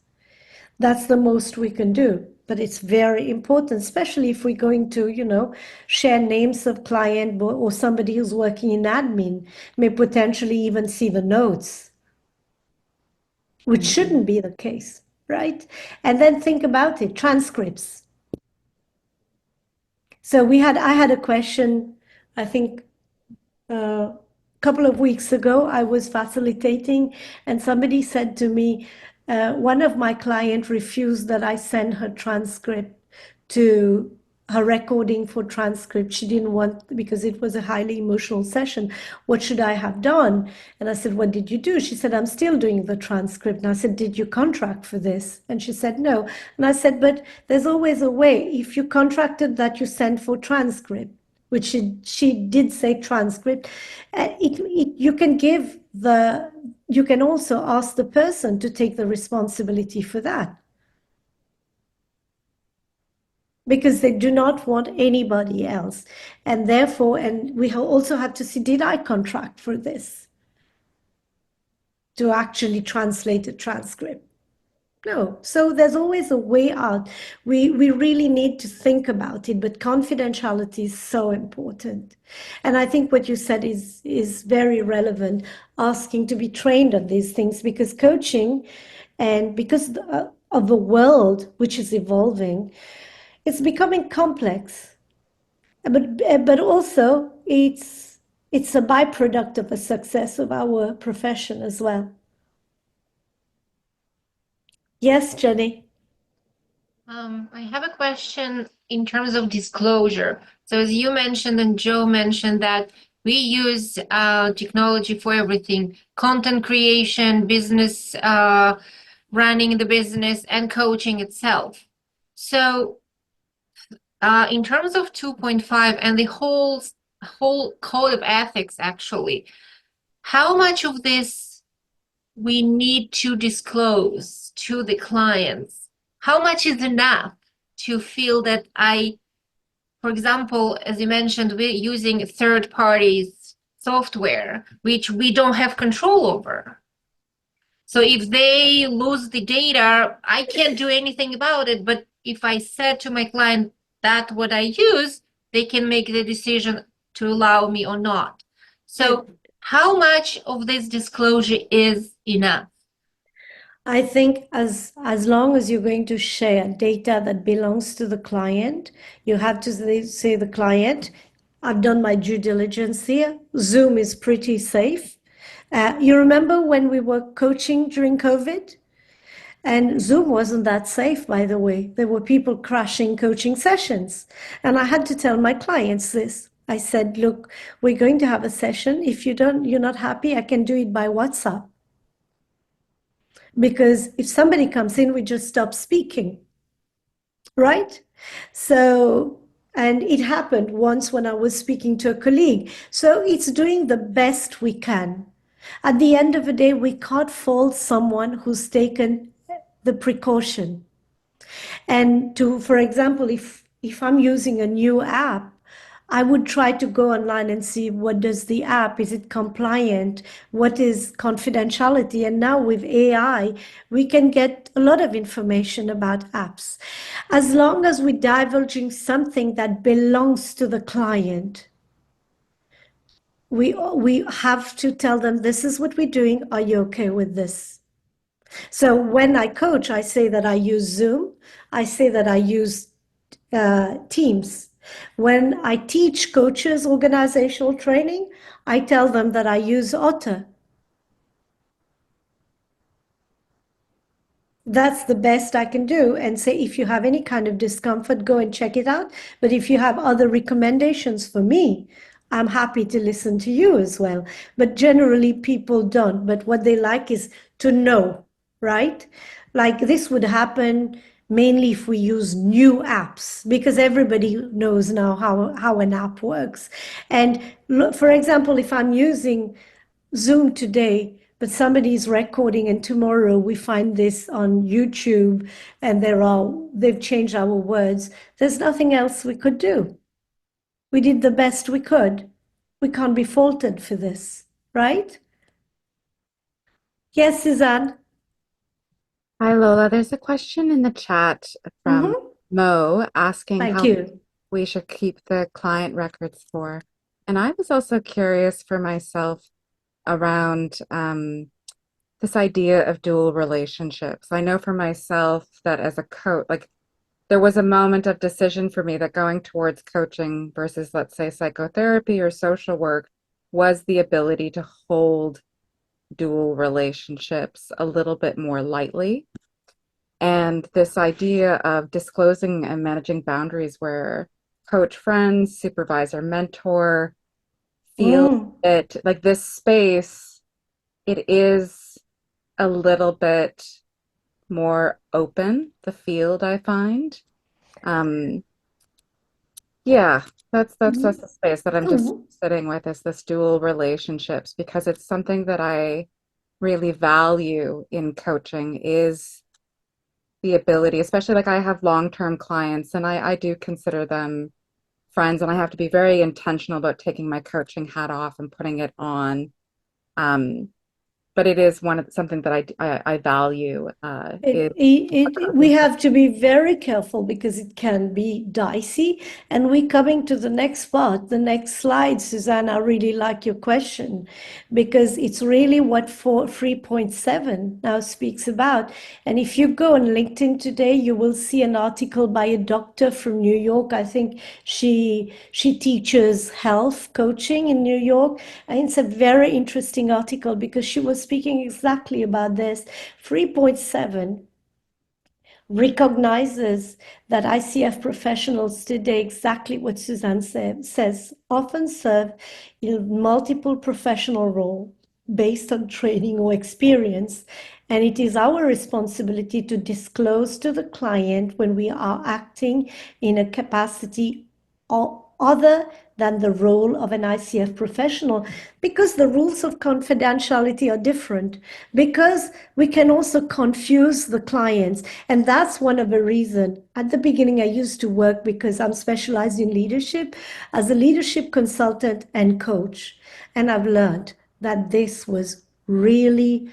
Speaker 1: That's the most we can do. But it's very important, especially if we're going to, share names of client or somebody who's working in admin may potentially even see the notes, which shouldn't be the case. Right? And then think about it, transcripts. So I had a question, I think a couple of weeks ago, I was facilitating and somebody said to me, one of my clients refused that I send her transcript to her recording for transcript. She didn't want, because it was a highly emotional session. What should I have done? And I said, what did you do? She said, I'm still doing the transcript. And I said, did you contract for this? And she said, no. And I said, but there's always a way. If you contracted that, you send for transcript, which she did say transcript. You can also ask the person to take the responsibility for that, because they do not want anybody else. And therefore, and we also had to see, did I contract for this to actually translate a transcript? No. So there's always a way out. We really need to think about it, but confidentiality is so important. And I think what you said is very relevant, asking to be trained on these things, because coaching, and because of the world which is evolving, it's becoming complex, but also it's a byproduct of the success of our profession as well. Yes, Jenny.
Speaker 5: I have a question in terms of disclosure. So as you mentioned and Joe mentioned that we use technology for everything, content creation, business, running the business, and coaching itself. So in terms of 2.5 and the whole code of ethics, actually, how much of this we need to disclose to the clients? How much is enough to feel that for example, as you mentioned, we're using third parties software, which we don't have control over. So if they lose the data, I can't do anything about it. But if I said to my client that what I use, they can make the decision to allow me or not. So how much of this disclosure is enough?
Speaker 1: I think as long as you're going to share data that belongs to the client, you have to say the client, I've done my due diligence here. Zoom is pretty safe. You remember when we were coaching during COVID? And Zoom wasn't that safe, by the way. There were people crashing coaching sessions. And I had to tell my clients this. I said, look, we're going to have a session. If you're not happy, I can do it by WhatsApp. Because if somebody comes in, we just stop speaking, right? So, and it happened once when I was speaking to a colleague. So it's doing the best we can. At the end of the day, we can't fault someone who's taken the precaution. And for example, if I'm using a new app, I would try to go online and see what does the app, is it compliant? What is confidentiality? And now with AI, we can get a lot of information about apps. As long as we're divulging something that belongs to the client, we have to tell them, this is what we're doing. Are you okay with this? So when I coach, I say that I use Zoom, I say that I use Teams. When I teach coaches organizational training, I tell them that I use Otter. That's the best I can do, and say if you have any kind of discomfort, go and check it out. But if you have other recommendations for me, I'm happy to listen to you as well. But generally, people don't. But what they like is to know, right? Like this would happen mainly if we use new apps, because everybody knows now how an app works. And look, for example, if I'm using Zoom today, but somebody's recording, and tomorrow we find this on YouTube, and they've changed our words. There's nothing else we could do. We did the best we could. We can't be faulted for this, right? Yes, Suzanne.
Speaker 6: Hi, Lola. There's a question in the chat from
Speaker 1: Mhm.
Speaker 6: Mo asking
Speaker 1: Thank
Speaker 6: how
Speaker 1: you.
Speaker 6: we should keep the client records for. And I was also curious for myself around this idea of dual relationships. I know for myself that as a coach, like there was a moment of decision for me that going towards coaching versus, let's say, psychotherapy or social work was the ability to hold dual relationships a little bit more lightly. And this idea of disclosing and managing boundaries where coach friends, supervisor, mentor feel
Speaker 1: Mm.
Speaker 6: it like this space, it is a little bit more open, the field, I find. Yeah, that's the space that I'm just sitting with, is this dual relationships, because it's something that I really value in coaching, is the ability, especially like I have long-term clients and I do consider them friends, and I have to be very intentional about taking my coaching hat off and putting it on. But it is something that I value.
Speaker 1: We have to be very careful because it can be dicey. And we're coming to the next part, the next slide, Suzanne. I really like your question because it's really what 3.7 now speaks about. And if you go on LinkedIn today, you will see an article by a doctor from New York. I think she teaches health coaching in New York. And it's a very interesting article because she was speaking exactly about this. 3.7 recognizes that ICF professionals today, exactly what Suzanne says, often serve in multiple professional roles based on training or experience. And it is our responsibility to disclose to the client when we are acting in a capacity other than the role of an ICF professional, because the rules of confidentiality are different, because we can also confuse the clients. And that's one of the reasons. At the beginning, I used to work, because I'm specialized in leadership, as a leadership consultant and coach. And I've learned that this was really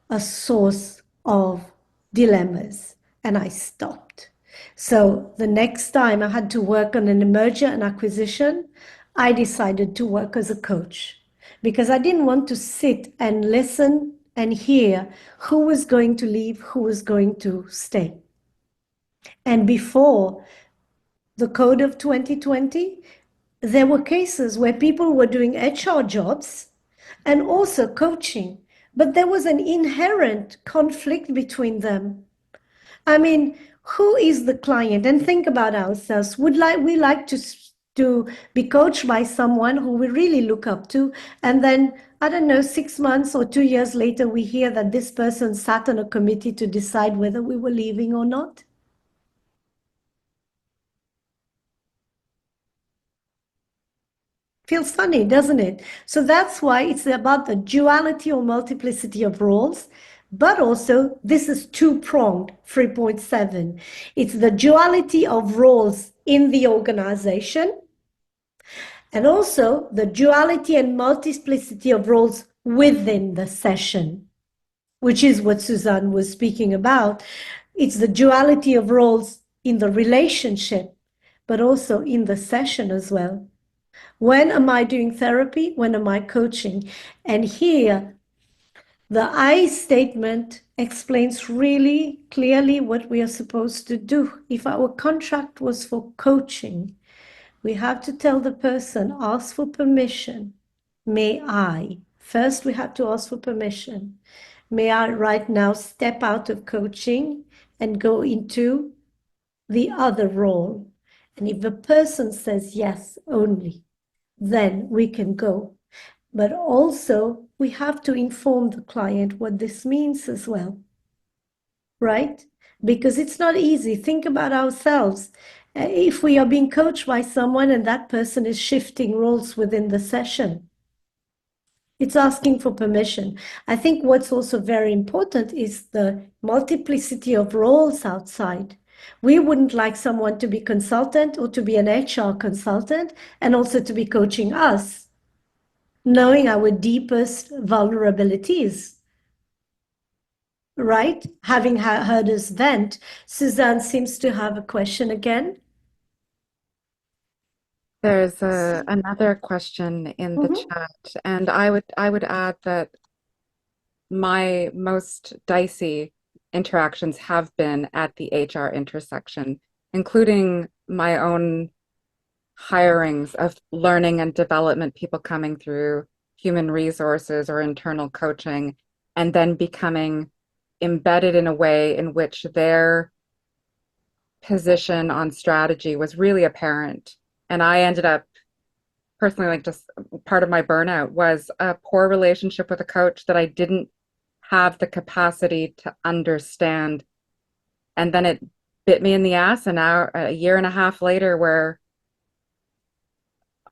Speaker 1: a source of dilemmas, and I stopped. So the next time I had to work on an merger and acquisition, I decided to work as a coach, because I didn't want to sit and listen and hear who was going to leave, who was going to stay. And before the code of 2020, there were cases where people were doing HR jobs and also coaching, but there was an inherent conflict between them. I mean, who is the client? And think about ourselves. Would we like to be coached by someone who we really look up to, and then, I don't know, 6 months or 2 years later, we hear that this person sat on a committee to decide whether we were leaving or not? Feels funny, doesn't it? So that's why it's about the duality or multiplicity of roles, but also this is two-pronged, 3.7. It's the duality of roles in the organization, and also the duality and multiplicity of roles within the session, which is what Suzanne was speaking about. It's the duality of roles in the relationship, but also in the session as well. When am I doing therapy? When am I coaching? And here, The I statement explains really clearly what we are supposed to do. If our contract was for coaching, we have to tell the person, ask for permission. May I? First, we have to ask for permission. May I right now step out of coaching and go into the other role? And if the person says yes only, then we can go. But also, we have to inform the client what this means as well, right? Because it's not easy. Think about ourselves. If we are being coached by someone and that person is shifting roles within the session, it's asking for permission. I think what's also very important is the multiplicity of roles outside. We wouldn't like someone to be consultant or to be an HR consultant and also to be coaching us, knowing our deepest vulnerabilities, right? Having heard us vent, Suzanne seems to have a question again.
Speaker 6: There's another question in the chat, and I would add that my most dicey interactions have been at the HR intersection, including my own hirings of learning and development people coming through human resources or internal coaching, and then becoming embedded in a way in which their position on strategy was really apparent. And I ended up personally, like, just part of my burnout was a poor relationship with a coach that I didn't have the capacity to understand. And then it bit me in the ass, and now a year and a half later, where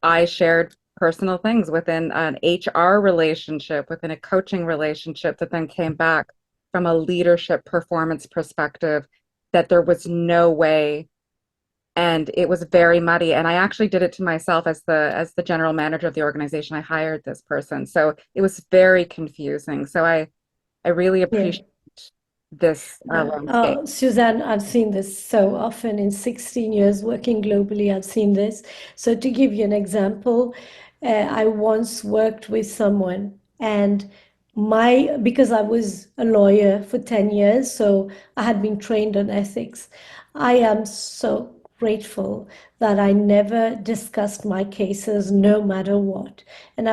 Speaker 6: I shared personal things within an HR relationship, within a coaching relationship, that then came back from a leadership performance perspective, that there was no way, and it was very muddy. And I actually did it to myself as the general manager of the organization. I hired this person, so it was very confusing. So I really appreciate this landscape.
Speaker 1: Suzanne, I've seen this so often in 16 years working globally. I've seen this. So to give you an example, I once worked with someone, and because I was a lawyer for 10 years, so I had been trained on ethics. I am so grateful that I never discussed my cases no matter what. And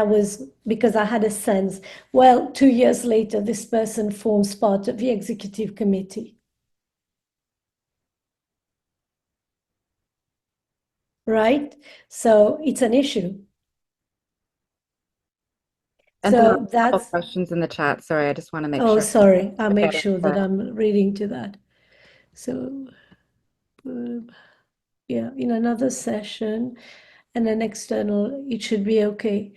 Speaker 1: because I had a sense, well, 2 years later, this person forms part of the executive committee. Right? So it's an issue.
Speaker 6: And there are
Speaker 1: So
Speaker 6: a couple
Speaker 1: that's,
Speaker 6: questions in the chat. Sorry, I just want to make
Speaker 1: oh,
Speaker 6: sure.
Speaker 1: sorry, I'll make
Speaker 6: Okay,
Speaker 1: sure that
Speaker 6: sorry.
Speaker 1: I'm reading to that. So, yeah, in another session and an external, it should be okay.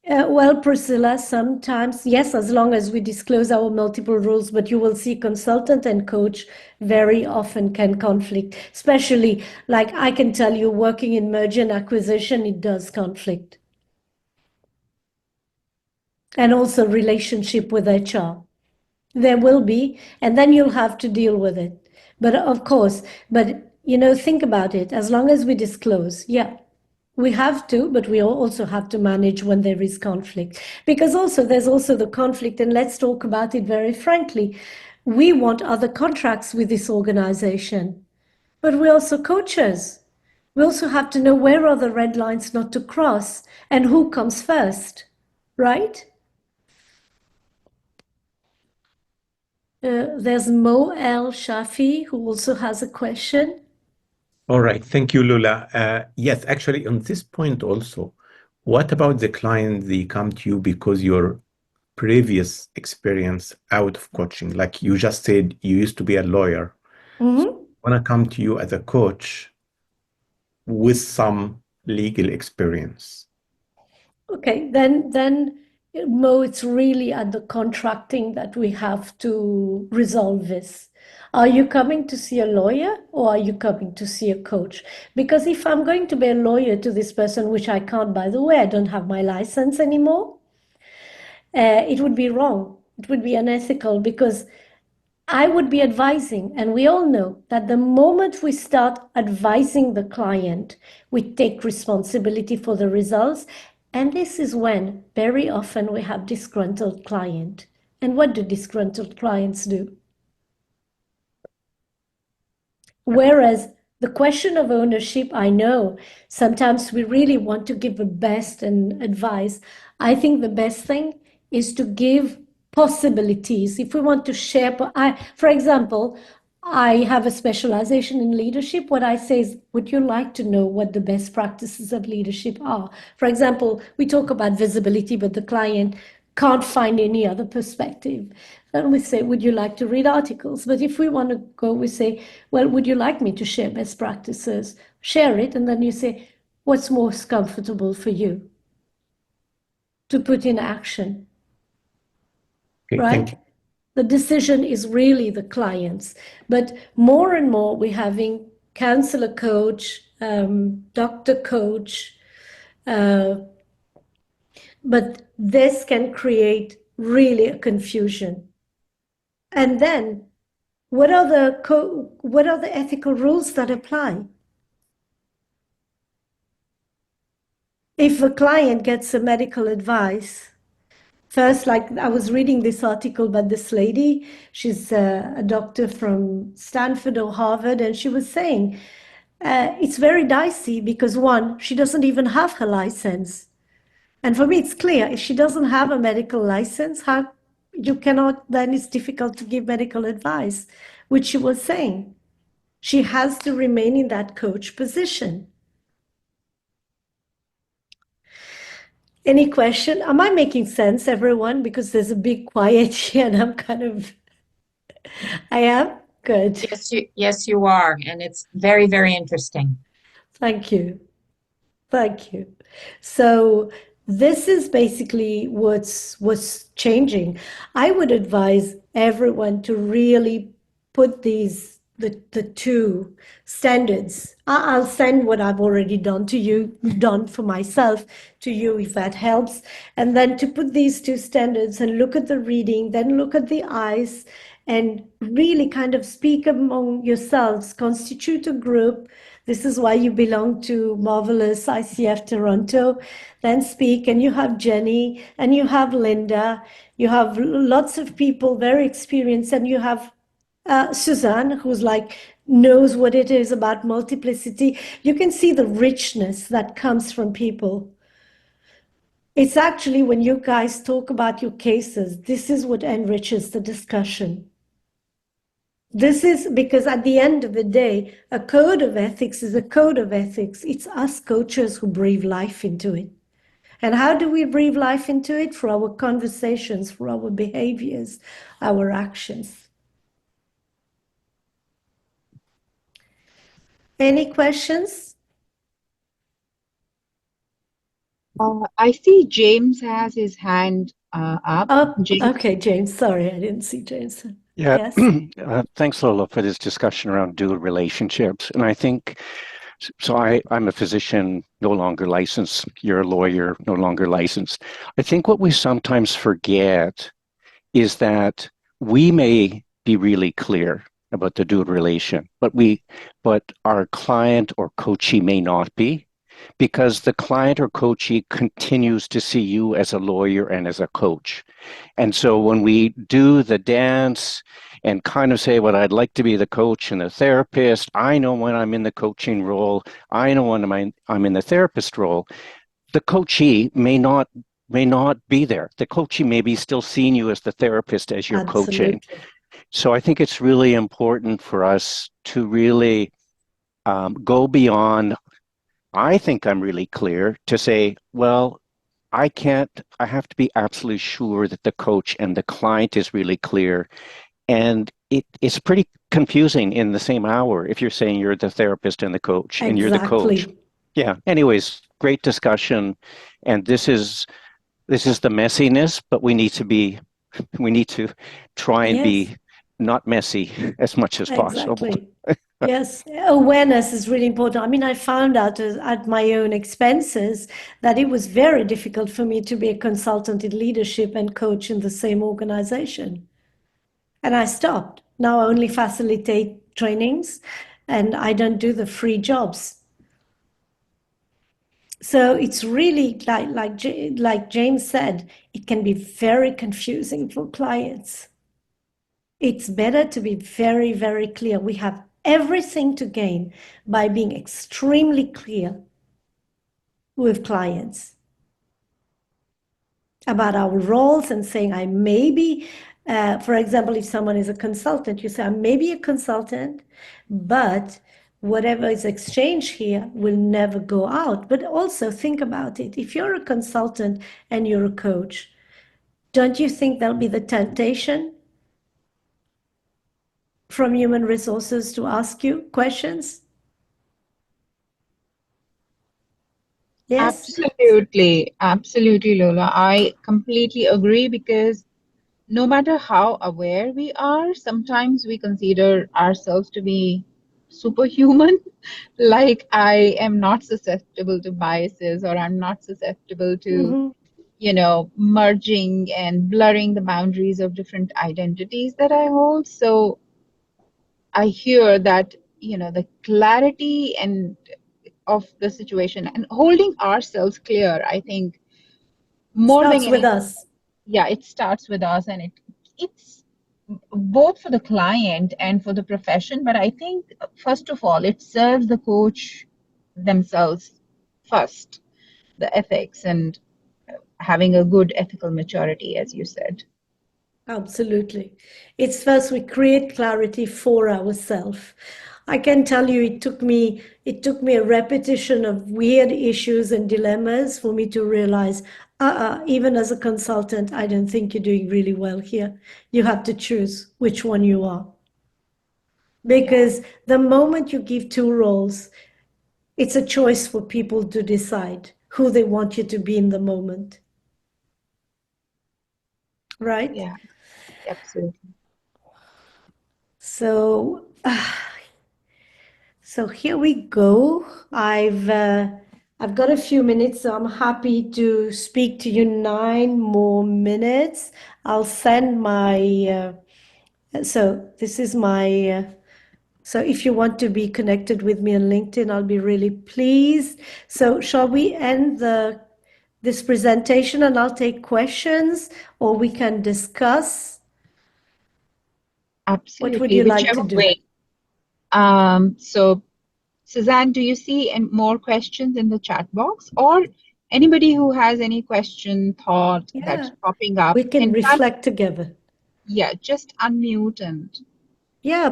Speaker 1: Well, Priscilla, sometimes, yes, as long as we disclose our multiple roles, but you will see consultant and coach very often can conflict, especially like I can tell you working in merger and acquisition, it does conflict. And also relationship with HR. There will be, and then you'll have to deal with it. But of course, think about it. As long as we disclose, yeah, we have to, but we also have to manage when there is conflict. Because there's also the conflict, and let's talk about it very frankly. We want other contracts with this organization, but we're also coaches. We also have to know where are the red lines not to cross and who comes first, right? There's Mo El Shafi who also has a question.
Speaker 7: All right. Thank you, Lula. Yes, actually, on this point also, what about the client, they come to you because your previous experience out of coaching, like you just said, you used to be a lawyer, want to come to you as a coach with some legal experience?
Speaker 1: Okay, then Mo, it's really at the contracting that we have to resolve this. Are you coming to see a lawyer or are you coming to see a coach? Because if I'm going to be a lawyer to this person, which I can't, by the way, I don't have my license anymore, it would be wrong. It would be unethical because I would be advising, and we all know that the moment we start advising the client, we take responsibility for the results. And this is when very often we have disgruntled client And what do disgruntled clients do? Whereas the question of ownership, I know sometimes we really want to give the best and advice. I think the best thing is to give possibilities. If we want to share, for example, I have a specialization in leadership. What I say is, would you like to know what the best practices of leadership are? For example, we talk about visibility, but the client can't find any other perspective. Then we say, would you like to read articles? But if we want to go, we say, well, would you like me to share best practices? Share it. And then you say, what's most comfortable for you to put in action,
Speaker 7: Okay,
Speaker 1: right?
Speaker 7: thank you.
Speaker 1: The decision is really the client's. But more and more, we're having counselor coach, doctor coach, but this can create really a confusion. And then, what are the ethical rules that apply? If a client gets a medical advice, first, like I was reading this article about this lady, she's a doctor from Stanford or Harvard, and she was saying it's very dicey because one, she doesn't even have her license. And for me, it's clear if she doesn't have a medical license, how you cannot, then it's difficult to give medical advice, which she was saying. She has to remain in that coach position. Any question? Am I making sense, everyone? Because there's a big quiet here and I'm kind of, I am? Good.
Speaker 8: Yes, you are. And it's very, very interesting.
Speaker 1: Thank you. Thank you. So this is basically what's changing. I would advise everyone to really put the two standards. I'll send what I've already done to you, done for myself to you if that helps. And then to put these two standards and look at the reading, then look at the eyes and really kind of speak among yourselves, constitute a group. This is why you belong to Marvelous ICF Toronto. Then speak, and you have Jenny, and you have Linda, you have lots of people very experienced, and you have Suzanne, who's like knows what it is about multiplicity. You can see the richness that comes from people. It's actually when you guys talk about your cases, this is what enriches the discussion. This is because at the end of the day, a code of ethics is a code of ethics. It's us coaches who breathe life into it. And how do we breathe life into it? Through our conversations, through our behaviors, our actions. Any questions?
Speaker 2: I see James has his hand up.
Speaker 1: Oh,
Speaker 2: James?
Speaker 1: okay, James. Sorry, I didn't see James.
Speaker 9: Yeah,
Speaker 1: Yes.
Speaker 9: thanks, Lola, for this discussion around dual relationships. And I think, so I'm a physician, no longer licensed. You're a lawyer, no longer licensed. I think what we sometimes forget is that we may be really clear about the dual relation, but our client or coachee may not be, because the client or coachee continues to see you as a lawyer and as a coach. And so when we do the dance and kind of say, well, I'd like to be the coach and the therapist, I know when I'm in the coaching role, I know when I'm in the therapist role, the coachee may not be there. The coachee may be still seeing you as the therapist as you're coaching. So I think it's really important for us to really go beyond, I think I'm really clear, to say, well, I have to be absolutely sure that the coach and the client is really clear. And it's pretty confusing in the same hour if you're saying you're the therapist and the coach and you're the coach. Yeah. Anyways, great discussion. And this is the messiness, but we need to try and be not messy as much as possible.
Speaker 1: Yes, awareness is really important. I mean, I found out at my own expenses that it was very difficult for me to be a consultant in leadership and coach in the same organization. And I stopped. Now I only facilitate trainings and I don't do the free jobs. So it's really like James said, it can be very confusing for clients. It's better to be very, very clear. We have everything to gain by being extremely clear with clients about our roles and saying, I may be, for example, if someone is a consultant, you say, I may be a consultant, but whatever is exchanged here will never go out. But also think about it. If you're a consultant and you're a coach, don't you think there'll be the temptation from human resources to ask you questions? Yes?
Speaker 2: Absolutely, Lola. I completely agree because no matter how aware we are, sometimes we consider ourselves to be superhuman. Like I am not susceptible to biases, or I'm not susceptible to, merging and blurring the boundaries of different identities that I hold. So I hear that, the clarity and of the situation and holding ourselves clear, I think more than
Speaker 1: Starts with
Speaker 2: anything,
Speaker 1: us.
Speaker 2: yeah, it starts with us, and it's both for the client and for the profession. But I think first of all, it serves the coach themselves first, the ethics and having a good ethical maturity, as you said.
Speaker 1: Absolutely. It's first we create clarity for ourselves. I can tell you it took me a repetition of weird issues and dilemmas for me to realize, even as a consultant, I don't think you're doing really well here. You have to choose which one you are. Because the moment you give two roles, it's a choice for people to decide who they want you to be in the moment. Right?
Speaker 2: Yeah, absolutely.
Speaker 1: So here we go. I've got a few minutes, so I'm happy to speak to you 9 more minutes. I'll send my so this is my so if you want to be connected with me on LinkedIn, I'll be really pleased. So shall we end this presentation and I'll take questions, or we can discuss?
Speaker 2: Absolutely.
Speaker 1: What would you like to
Speaker 2: Whichever
Speaker 1: do?
Speaker 2: way. So Suzanne, do you see any more questions in the chat box, or anybody who has any question, thought that's popping up?
Speaker 1: We can
Speaker 2: In fact,
Speaker 1: reflect together.
Speaker 2: yeah, just unmute and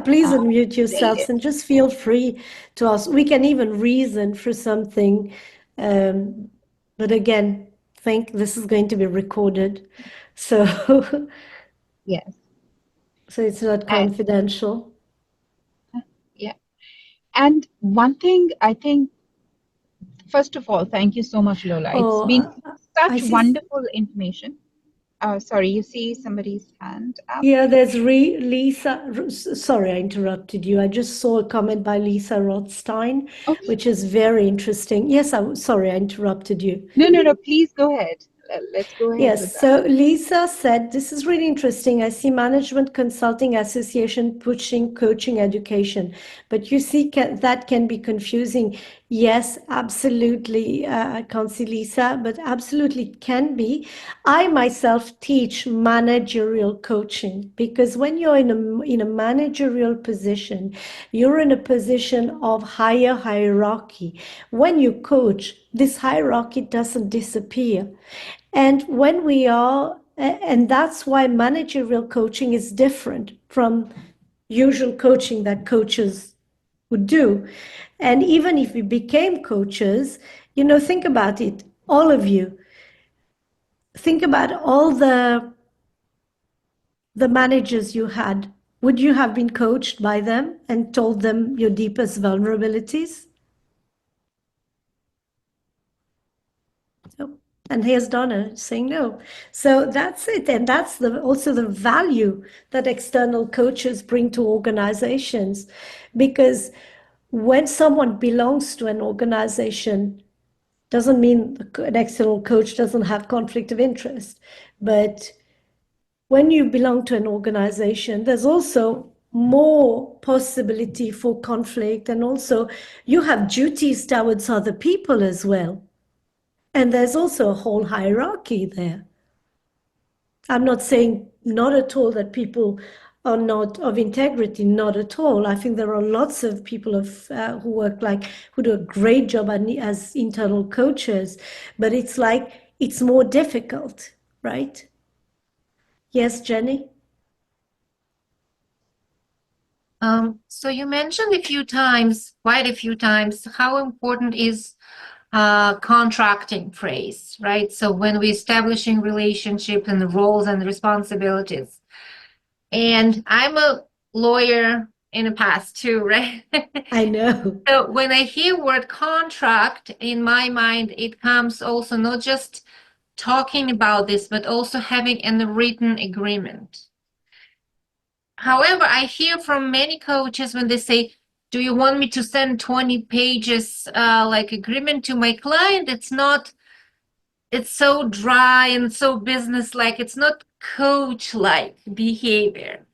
Speaker 1: Please unmute
Speaker 2: say
Speaker 1: yourselves
Speaker 2: it.
Speaker 1: and just feel free to ask. We can even reason for something. But again, think this is going to be recorded. So,
Speaker 2: Yes.
Speaker 1: so it's not confidential.
Speaker 2: Yeah. And one thing I think, first of all, thank you so much, Lola. It's been
Speaker 1: I
Speaker 2: such
Speaker 1: see.
Speaker 2: wonderful information. Sorry, you see somebody's hand up?
Speaker 1: Yeah, there's Lisa. Sorry, I interrupted you. I just saw a comment by Lisa Rothstein, which is very interesting. Yes, I'm sorry, I interrupted you.
Speaker 2: No. Please go ahead. Let's go ahead with
Speaker 1: Yes,
Speaker 2: that.
Speaker 1: so Lisa said, this is really interesting. I see Management Consulting Association pushing coaching education, but you see that can be confusing. Yes, absolutely. I can't see Lisa, but absolutely can be. I myself teach managerial coaching because when you're in a managerial position, you're in a position of higher hierarchy. When you coach, this hierarchy doesn't disappear. And when we are, and that's why managerial coaching is different from usual coaching that coaches would do. And even if we became coaches, think about it, all of you. Think about all the managers you had. Would you have been coached by them and told them your deepest vulnerabilities? And here's Donna saying no. So that's it. And that's also the value that external coaches bring to organizations. Because when someone belongs to an organization, doesn't mean an external coach doesn't have conflict of interest. But when you belong to an organization, there's also more possibility for conflict. And also you have duties towards other people as well. And there's also a whole hierarchy there. I'm not saying not at all that people are not of integrity, not at all. I think there are lots of people who work who do a great job as internal coaches, but it's like it's more difficult, right? Yes, Jenny?
Speaker 5: So you mentioned quite a few times, how important is contracting phrase, right? So when we're establishing relationships and the roles and responsibilities. And I'm a lawyer in the past too, right?
Speaker 1: I know.
Speaker 5: So when I hear word contract, in my mind, it comes also not just talking about this, but also having a written agreement. However, I hear from many coaches when they say, do you want me to send 20 pages like agreement to my client? It's so dry and so business-like. It's not coach-like behavior.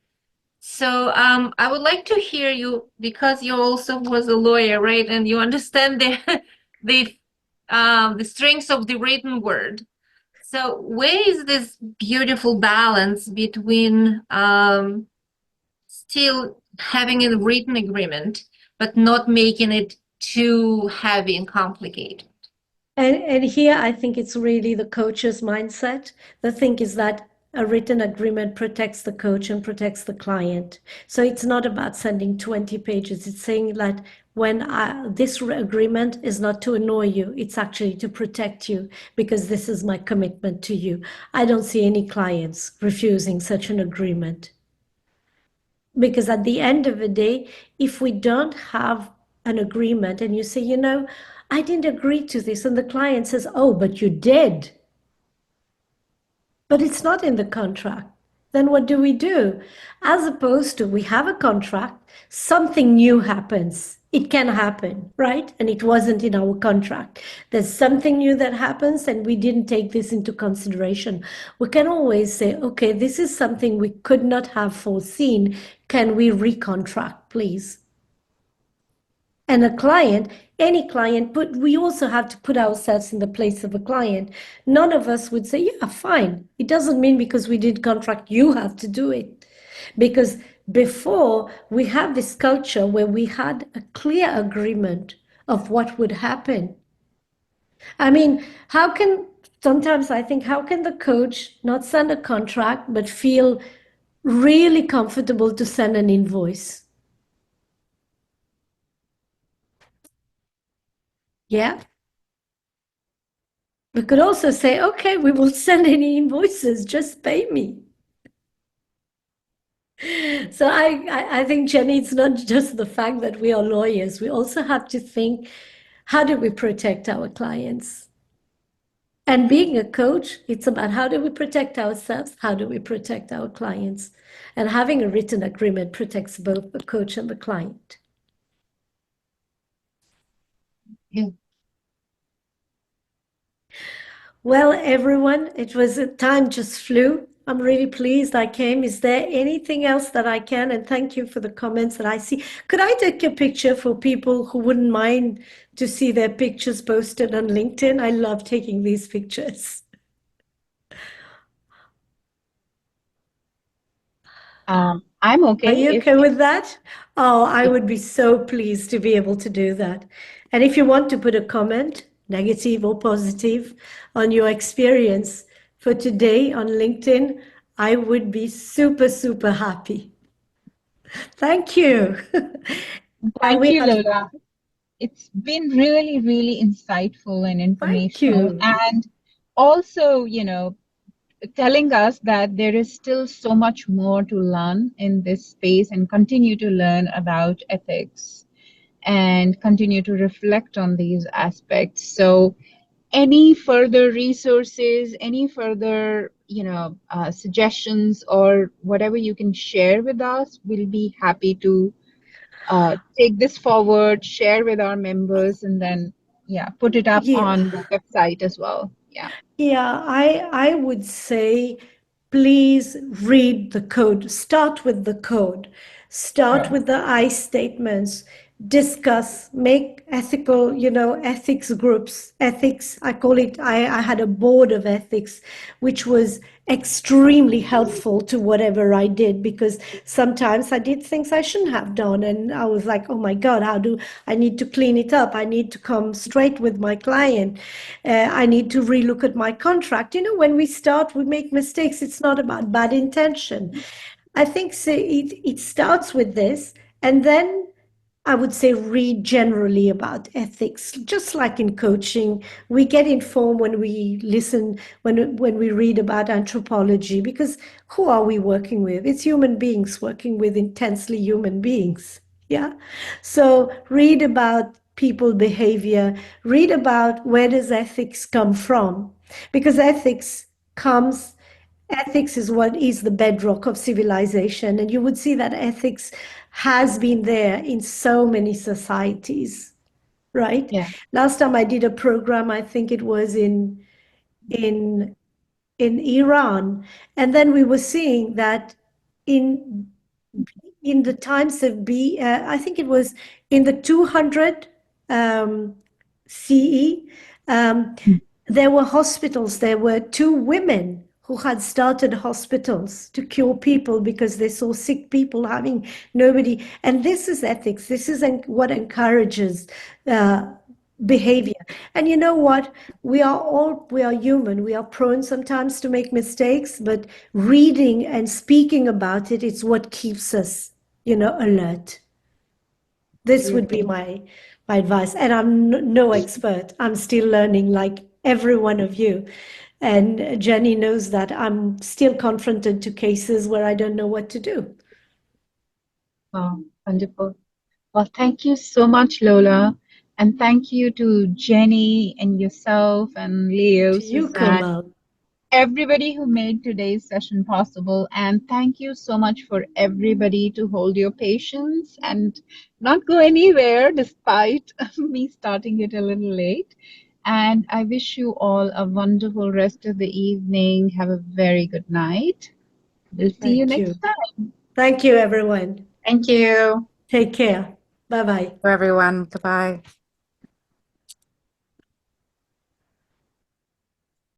Speaker 5: So I would like to hear you, because you also was a lawyer, right? And you understand the strengths of the written word. So where is this beautiful balance between still having a written agreement, but not making it too heavy and complicated?
Speaker 1: And here I think it's really the coach's mindset. The thing is that a written agreement protects the coach and protects the client. So it's not about sending 20 pages. It's saying that when this agreement is not to annoy you, it's actually to protect you, because this is my commitment to you. I don't see any clients refusing such an agreement. Because at the end of the day, if we don't have an agreement and you say, I didn't agree to this, and the client says, oh, but you did, but it's not in the contract, then what do? As opposed to, we have a contract, something new happens. It can happen, right? And it wasn't in our contract. There's something new that happens and we didn't take this into consideration. We can always say, okay, this is something we could not have foreseen. Can we recontract, please? And any client, but we also have to put ourselves in the place of a client. None of us would say, yeah, fine. It doesn't mean because we did contract, you have to do it. Because before, we have this culture where we had a clear agreement of what would happen. I mean, sometimes I think, how can the coach not send a contract, but feel really comfortable to send an invoice? Yeah. We could also say, okay, we will send any invoices, just pay me. So I think, Jenny, it's not just the fact that we are lawyers. We also have to think, how do we protect our clients? And being a coach, it's about how do we protect ourselves? How do we protect our clients? And having a written agreement protects both the coach and the client.
Speaker 5: Yeah.
Speaker 1: Well, everyone, time just flew. I'm really pleased I came. Is there anything else that I can? And thank you for the comments that I see. Could I take a picture for people who wouldn't mind to see their pictures posted on LinkedIn? I love taking these pictures.
Speaker 2: I'm
Speaker 1: Are
Speaker 2: okay.
Speaker 1: you okay with that? Oh, I would be so pleased to be able to do that. And if you want to put a comment, negative or positive, on your experience for today on LinkedIn, I would be super, super happy. Thank you.
Speaker 2: Thank
Speaker 1: We
Speaker 2: you,
Speaker 1: have-
Speaker 2: Lola. It's been really, really insightful and informational.
Speaker 1: you.
Speaker 2: And also, telling us that there is still so much more to learn in this space and continue to learn about ethics and continue to reflect on these aspects. So any further resources, any further, suggestions or whatever you can share with us, we'll be happy to take this forward, share with our members, and then, put it up on the website as well.
Speaker 1: Yeah, I would say, please read the code. Start with the code. Start with the I statements. discuss, make ethical, ethics groups, ethics. I call it, I had a board of ethics, which was extremely helpful to whatever I did, because sometimes I did things I shouldn't have done. And I was like, oh my God, I need to clean it up. I need to come straight with my client. I need to relook at my contract. When we start, we make mistakes. It's not about bad intention. I think it starts with this, and then I would say read generally about ethics. Just like in coaching, we get informed when we listen, when we read about anthropology, because who are we working with? It's human beings working with intensely human beings. Yeah. So read about people behavior, read about where does ethics come from, because ethics is what is the bedrock of civilization. And you would see that ethics has been there in so many societies, right?
Speaker 2: Yeah.
Speaker 1: Last time I did a program, I think it was in Iran, and then we were seeing that in the times of I think it was in the 200 CE, there were hospitals. There were 2 women who had started hospitals to cure people because they saw sick people having nobody. And this is ethics. This is what encourages behavior. And you know what? We are human. We are prone sometimes to make mistakes, but reading and speaking about it is what keeps us, alert. This would be my advice. And I'm no expert. I'm still learning, like every one of you. And Jenny knows that I'm still confronted to cases where I don't know what to do.
Speaker 2: Oh, wonderful. Well, thank you so much, Lola. And thank you to Jenny and yourself and Leo,
Speaker 1: To you,
Speaker 2: Suzanne,
Speaker 1: Kamal.
Speaker 2: everybody who made today's session possible. And thank you so much for everybody to hold your patience and not go anywhere despite me starting it a little late. And I wish you all a wonderful rest of the evening. Have a very good night. We'll see you
Speaker 1: Thank you.
Speaker 2: next time.
Speaker 1: Thank you, everyone.
Speaker 8: Thank you.
Speaker 1: Take care. Bye-bye.
Speaker 6: For everyone. Goodbye.